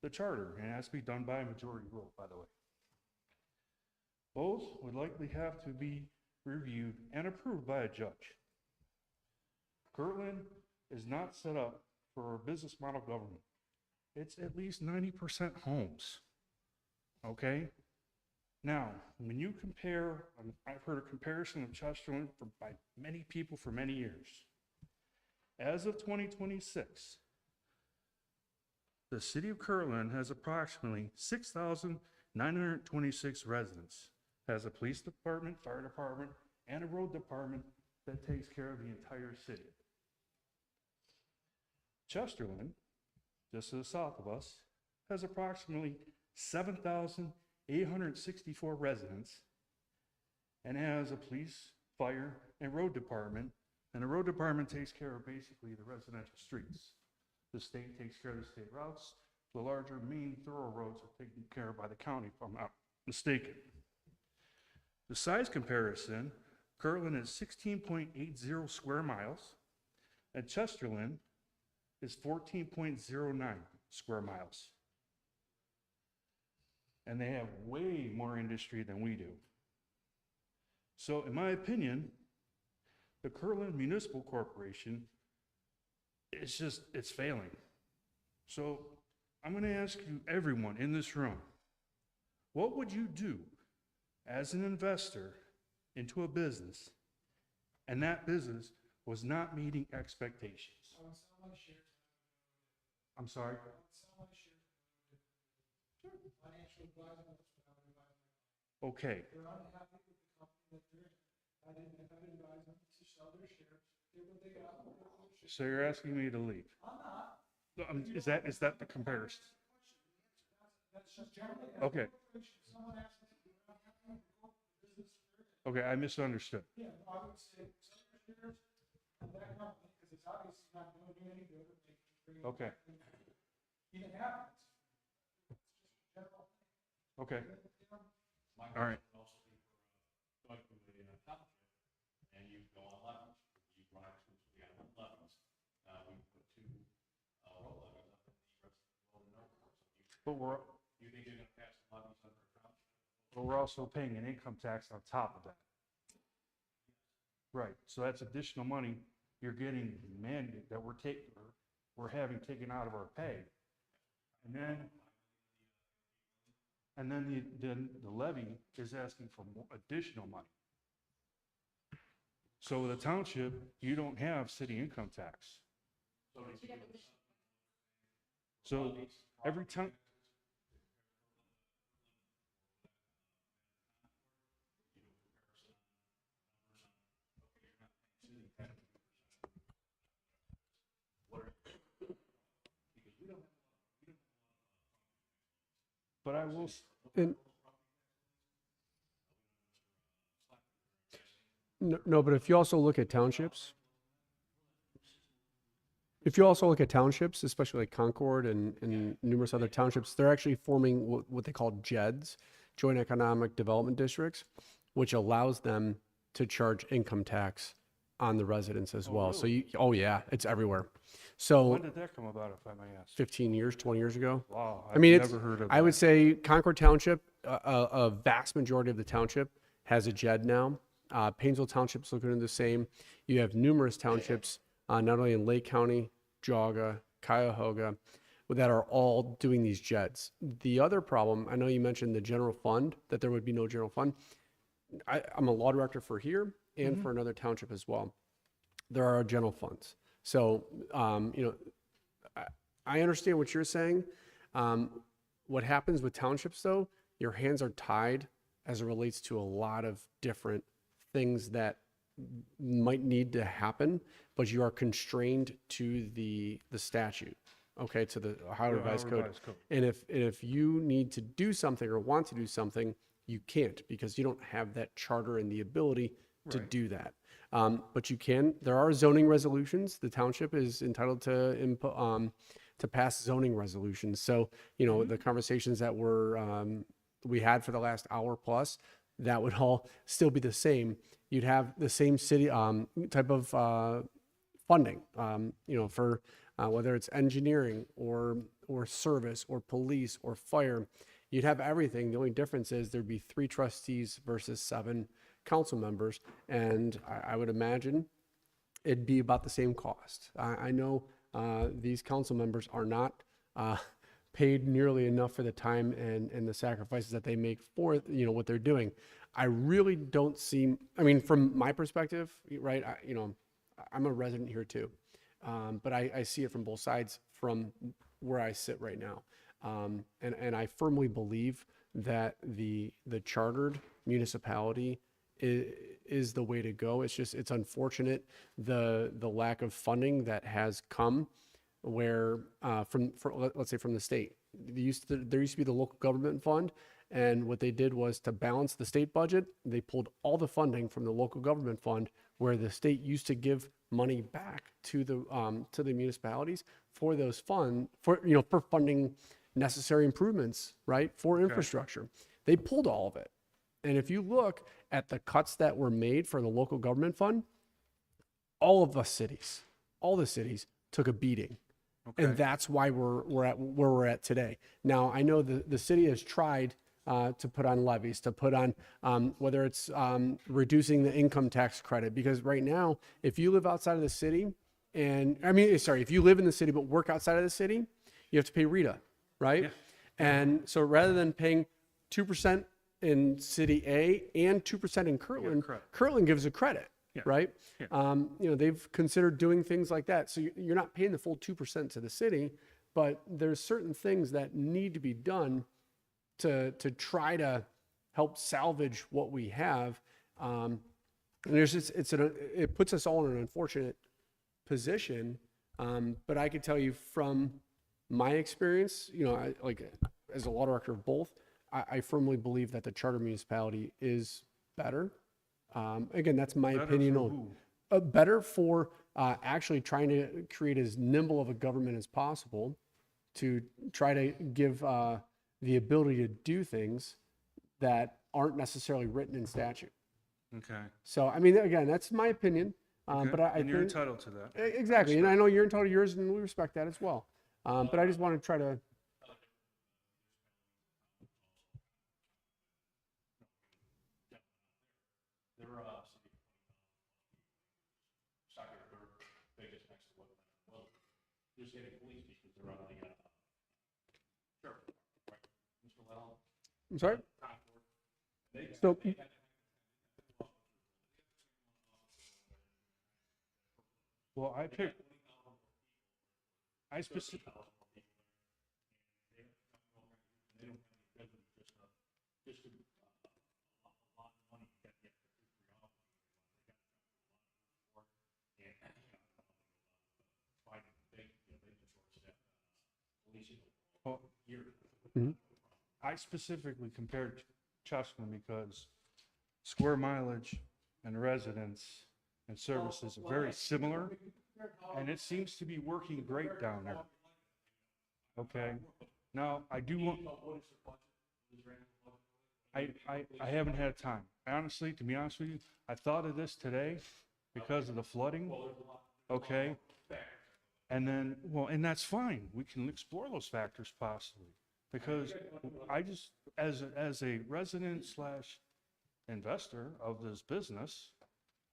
the charter, and it has to be done by a majority vote, by the way. Both would likely have to be reviewed and approved by a judge. Kirtland is not set up for a business model government. It's at least 90% homes. Okay? Now, when you compare, I've heard a comparison of Chesterland by many people for many years. As of 2026, the city of Kirtland has approximately 6,926 residents, has a police department, fire department, and a road department that takes care of the entire city. Chesterland, just to the south of us, has approximately 7,864 residents and has a police, fire, and road department. And the road department takes care of basically the residential streets. The state takes care of the state routes. The larger main thorough roads are taken care of by the county, if I'm not mistaken. The size comparison Kirtland is 16.80 square miles, and Chesterland is 14.09 square miles. And they have way more industry than we do. So in my opinion, the Kirtland Municipal Corporation, it's failing. So I'm going to ask you, everyone in this room, what would you do as an investor into a business and that business was not meeting expectations? I'm sorry? Okay. They're unhappy with the company that they're in. I didn't advise them to sell their shares, get what they got. So you're asking me to leave? I'm not. Is that the comparison? That's just generally. Okay. Someone asks me, I'm happy with the business they're in. Okay, I misunderstood. Yeah, I would say sell your shares to that company, because it's obviously not going to do any good. Okay. It happens. It's just a general thing. Okay. All right. And you go on levels, you run exclusively on levels. We put two roll levels up in the rest of the north. But You think you're gonna pass the levies under a township? we're also paying an income tax on top of that. Right, so that's additional money you're getting mandated that we're having taken out of our pay. And then the levy is asking for more additional money. So the township, you don't have city income tax. So every time. But I will. And no, but if you also look at townships, especially like Concord and numerous other townships, they're actually forming what they call JEDs, Joint Economic Development Districts, which allows them to charge income tax on the residents as well. So oh yeah, it's everywhere. So When did that come about, if I may ask? 15 years, 20 years ago. Wow, I mean, never heard of I would that. say Concord Township, a vast majority of the township has a JED now. Painesville Township's looking into the same. You have numerous townships, not only in Lake County, Geauga, Cuyahoga, that are all doing these JEDs. The other problem, I know you mentioned the general fund, that there would be no general fund. I'm a law director for here and for another township as well. There are general funds. So, I understand what you're saying. What happens with townships though, your hands are tied as it relates to a lot of different things that might need to happen, but you are constrained to the statute, okay, to the Ohio Revised Code. And if you need to do something or want to do something, you can't, because you don't have that charter and the ability to do that. But you can. There are zoning resolutions. The township is entitled to pass zoning resolutions. So, the conversations that we had for the last hour plus, that would all still be the same. You'd have the same city type of funding, for whether it's engineering or service or police or fire. You'd have everything. The only difference is there'd be 3 trustees versus 7 council members, and I would imagine it'd be about the same cost. I know these council members are not paid nearly enough for the time and the sacrifices that they make for what they're doing. I really don't see. I mean, from my perspective, right? I'm a resident here too, but I see it from both sides from where I sit right now, and I firmly believe that the chartered municipality is the way to go. It's unfortunate the lack of funding that has come where let's say from the state. There used to be the local government fund, and what they did was to balance the state budget, they pulled all the funding from the local government fund, where the state used to give money back to the municipalities for those for funding necessary improvements, right, for infrastructure. They pulled all of it. And if you look at the cuts that were made for the local government fund, all the cities took a beating. And that's why we're at where we're at today. Now, I know the city has tried to put on levies, to put on whether it's reducing the income tax credit, because right now, if you live outside of the city, if you live in the city but work outside of the city, you have to pay RETA, right? Yeah. And so rather than paying 2% in city A and 2% in Kirtland, Kirtland gives a credit. Yeah. Right? Yeah. They've considered doing things like that. So you're not paying the full 2% to the city, but there's certain things that need to be done to try to help salvage what we have. And it puts us all in an unfortunate position. But I can tell you from my experience, as a law director of both, I firmly believe that the charter municipality is better. Again, that's my opinion on better for actually trying to create as nimble of a government as possible to try to give the ability to do things that aren't necessarily written in statute. Okay. So, again, that's my opinion. Okay. But I and you're think, entitled to that. Exactly. And I know you're entitled to yours, and we respect that as well. But I just want to try to. Just getting police because they're on the, sure, right, Mr. Lell? I'm sorry? So, Well, I specifically. Well, I specifically compared Chessman because square mileage and residents and services are very similar, and it seems to be working great down there. Okay, now I do want. I haven't had time. Honestly, to be honest with you, I thought of this today because of the flooding. Okay. And then, and that's fine. We can explore those factors possibly, because I just, as a resident / investor of this business,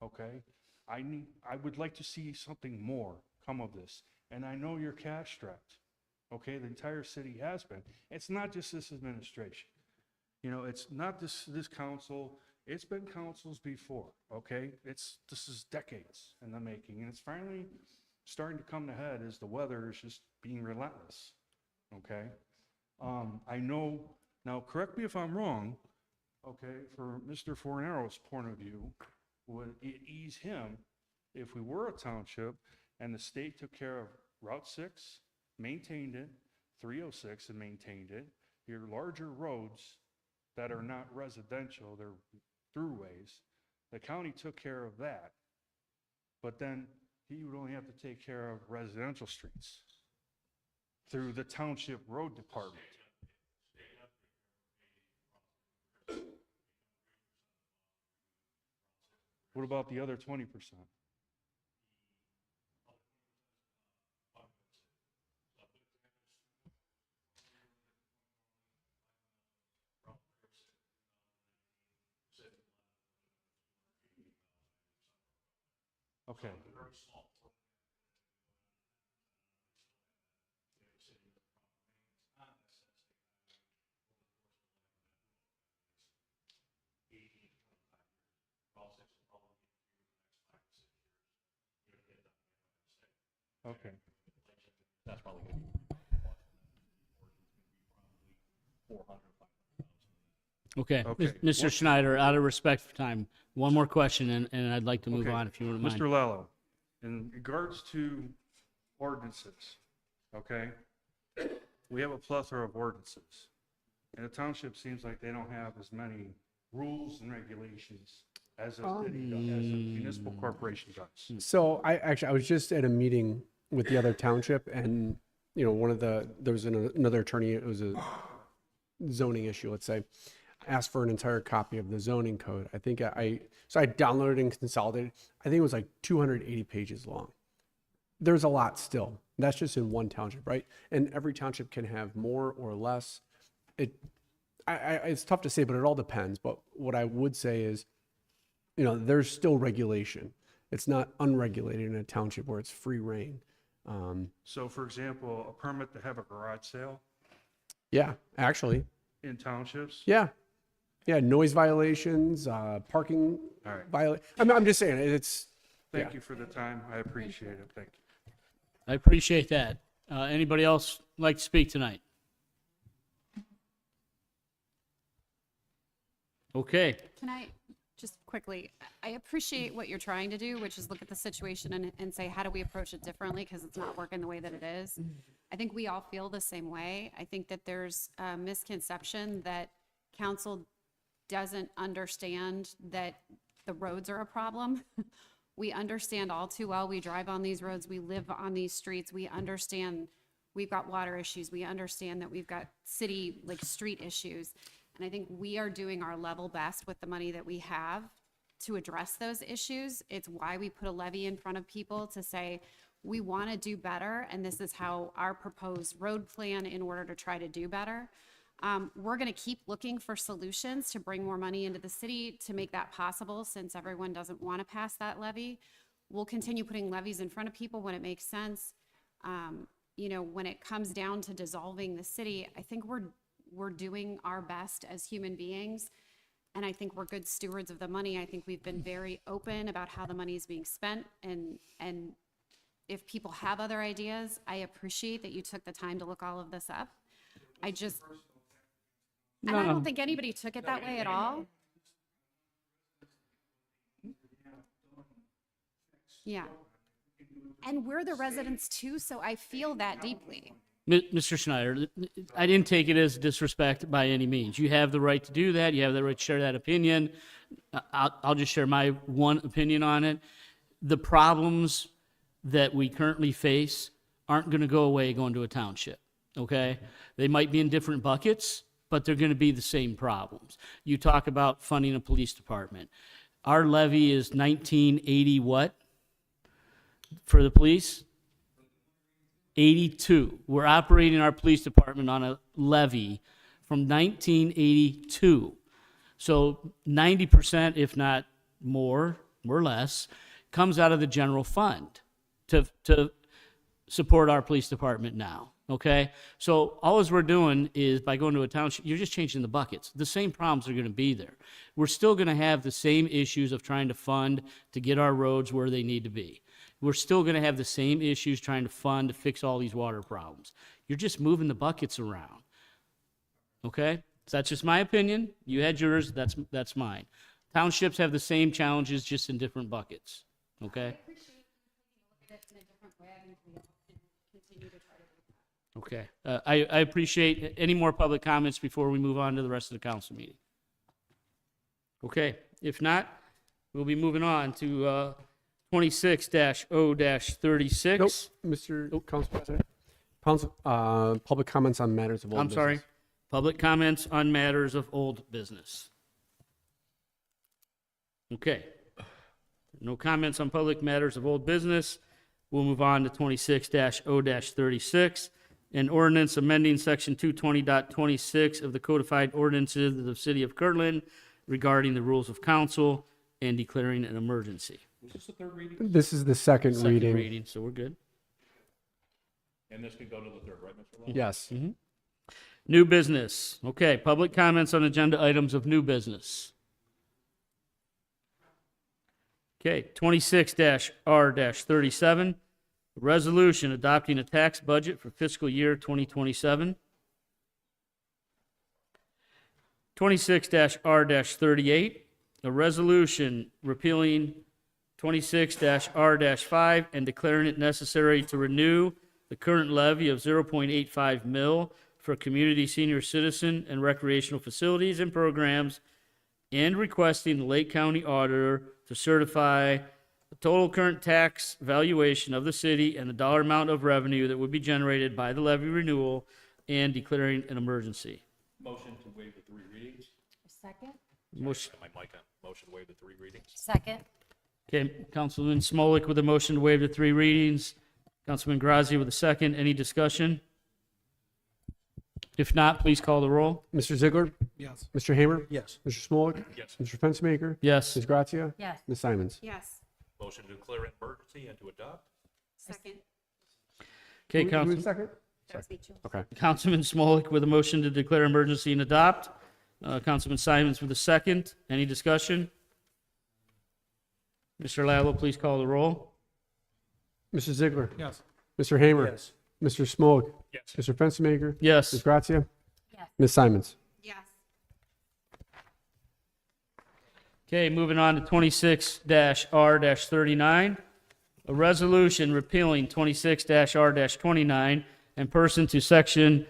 okay, I would like to see something more come of this. And I know you're cash strapped. Okay, the entire city has been. It's not just this administration. It's not this council. It's been councils before. Okay, this is decades in the making, and it's finally starting to come to head as the weather is just being relentless. Okay, I know now. Correct me if I'm wrong. Okay, for Mr. Fornaro's point of view, would it ease him if we were a township and the state took care of Route 6, maintained it, 306 and maintained it, your larger roads that are not residential, they're throughways, the county took care of that, but then he would only have to take care of residential streets through the township road department. What about the other 20%? Okay. Okay. That's probably going to be 400. Okay, Okay. Mr. Schneider, out of respect for time, one more question, and I'd like to move Okay. on if you wouldn't mind. Mr. Lello, in regards to ordinances, okay? We have a plethora of ordinances. And the township seems like they don't have as many rules and regulations as a city does, as a municipal corporation does. So I was just at a meeting with the other township, and there was another attorney. It was a zoning issue, let's say. asked for an entire copy of the zoning code. I think so I downloaded and consolidated. I think it was like 280 pages long. There's a lot still. That's just in one township, right? And every township can have more or less. It's tough to say, but it all depends. But what I would say is, there's still regulation. It's not unregulated in a township where it's free reign. So for example, a permit to have a garage sale Yeah, actually. in townships? Yeah. Yeah, noise violations, parking All right. I'm just saying, it's. Thank yeah. you for the time. I appreciate it. Thank you. I appreciate that. Anybody else like to speak tonight? Okay. Can I just quickly, I appreciate what you're trying to do, which is look at the situation and say, how do we approach it differently? Because it's not working the way that it is. I think we all feel the same way. I think that there's a misconception that council doesn't understand that the roads are a problem. We understand all too well. We drive on these roads. We live on these streets. We understand we've got water issues. We understand that we've got city, like street issues. And I think we are doing our level best with the money that we have to address those issues. It's why we put a levy in front of people to say, we want to do better, and this is how our proposed road plan in order to try to do better. We're going to keep looking for solutions to bring more money into the city to make that possible, since everyone doesn't want to pass that levy. We'll continue putting levies in front of people when it makes sense. When it comes down to dissolving the city, I think we're doing our best as human beings, and I think we're good stewards of the money. I think we've been very open about how the money is being spent, and if people have other ideas, I appreciate that you took the time to look all of this up. I don't think anybody took it that way at all. Yeah. And we're the residents too, so I feel that deeply. Mr. Schneider, I didn't take it as disrespect by any means. You have the right to do that. You have the right to share that opinion. I'll just share my one opinion on it. The problems that we currently face aren't going to go away going to a township, okay? They might be in different buckets, but they're going to be the same problems. You talk about funding a police department. Our levy is 1980 what for the police? 82. We're operating our police department on a levy from 1982. So 90%, if not more or less, comes out of the general fund to support our police department now, okay? So all we're doing is, by going to a township, you're just changing the buckets. The same problems are going to be there. We're still going to have the same issues of trying to fund to get our roads where they need to be. We're still going to have the same issues trying to fund to fix all these water problems. You're just moving the buckets around, okay? So that's just my opinion. You had yours, that's mine. Townships have the same challenges, just in different buckets, okay? Okay. I appreciate any more public comments before we move on to the rest of the council meeting. Okay. If not, we'll be moving on to 26-0-36. Nope, Mr. Council President. Public comments on matters of old I'm business. sorry. Public comments on matters of old business. Okay. No comments on public matters of old business. We'll move on to 26-0-36. An ordinance amending section 220.26 of the codified ordinances of the city of Kirtland regarding the rules of council and declaring an emergency. Was this the third reading? This is the second reading. So we're good. And this could go to the third, right, Mr. Lowe? Yes. Mm-hmm. New business. Okay, public comments on agenda items of new business. Okay, 26-R-37, resolution adopting a tax budget for fiscal year 2027. 26-R-38, a resolution repealing 26-R-5 and declaring it necessary to renew the current levy of 0.85 mil for community senior citizen and recreational facilities and programs, and requesting the Lake County Auditor to certify the total current tax valuation of the city and the dollar amount of revenue that would be generated by the levy renewal, and declaring an emergency. Motion to waive the three readings? Second? Motion. Got my mic on. Motion to waive the 3 readings. Second? Okay, Councilman Smolik with a motion to waive the 3 readings. Councilman Grazi with a second. Any discussion? If not, please call the roll. Mr. Ziegler? Yes. Mr. Hamer? Yes. Mr. Smolik? Yes. Mr. Fensmaker? Yes. Ms. Gratia? Yes. Ms. Simons? Yes. Motion to declare an emergency and to adopt. Second. Okay, Who Council. was second? That was me, Jill. Okay. Councilman Smolik with a motion to declare emergency and adopt. Councilman Simons with a second. Any discussion? Mr. Lallo, please call the roll. Mr. Ziegler? Yes. Mr. Hamer? Yes. Mr. Smolik? Yes. Mr. Fensmaker? Yes. Ms. Gratia? Yes. Ms. Simons? Yes. Okay, moving on to 26-R-39, a resolution repealing 26-R-29 and person to section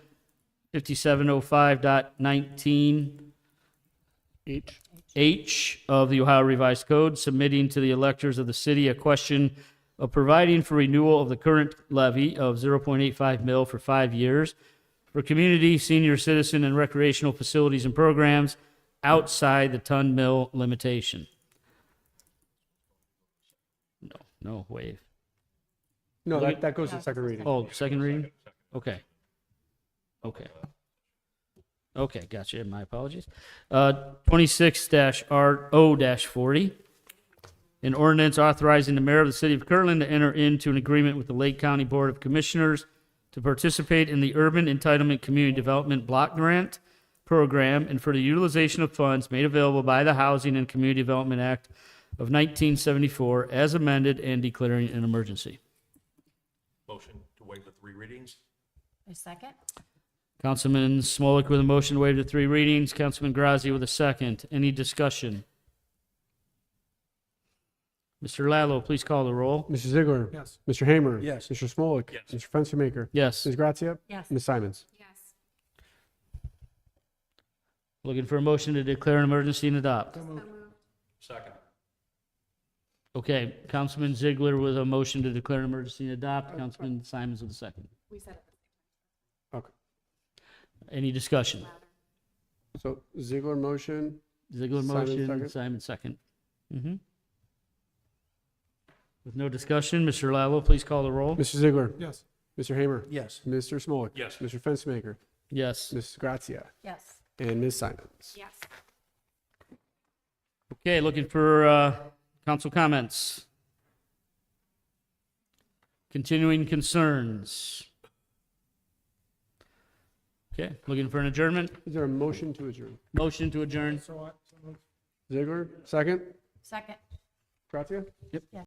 5705.19H of the Ohio Revised Code, submitting to the electors of the city a question of providing for renewal of the current levy of 0.85 mil for 5 years for community, senior citizen, and recreational facilities and programs outside the ton mill limitation. No, waive. No, that goes to second reading. Oh, second reading? Okay. Okay, gotcha. My apologies. 26-R-O-40. An ordinance authorizing the mayor of the city of Kirtland to enter into an agreement with the Lake County Board of Commissioners to participate in the Urban Entitlement Community Development Block Grant Program and for the utilization of funds made available by the Housing and Community Development Act of 1974 as amended and declaring an emergency. Motion to waive the 3 readings. A second? Councilman Smolik with a motion to waive the 3 readings. Councilman Grazi with a second. Any discussion? Mr. Lallo, please call the roll. Mr. Ziegler? Yes. Mr. Hamer? Yes. Mr. Smolik? Yes. Mr. Fensmaker? Yes. Ms. Gratia? Yes. Ms. Simons? Yes. Looking for a motion to declare an emergency and adopt. Second. Okay, Councilman Ziegler with a motion to declare an emergency and adopt. Councilman Simons with a second. We said it. Okay. Any discussion? So Ziegler motion, Ziegler Simons motion, second. Simon second. With no discussion, Mr. Lallo, please call the roll. Mr. Ziegler? Yes. Mr. Hamer? Yes. Mr. Smolik? Yes. Mr. Fensmaker? Yes. Ms. Gratia? Yes. And Ms. Simons? Yes. Okay, looking for council comments. Continuing concerns. Okay, looking for an adjournment. Is there a motion to adjourn? Motion to adjourn. So moved. Ziegler, second? Second? Gratia? Yep. Yes.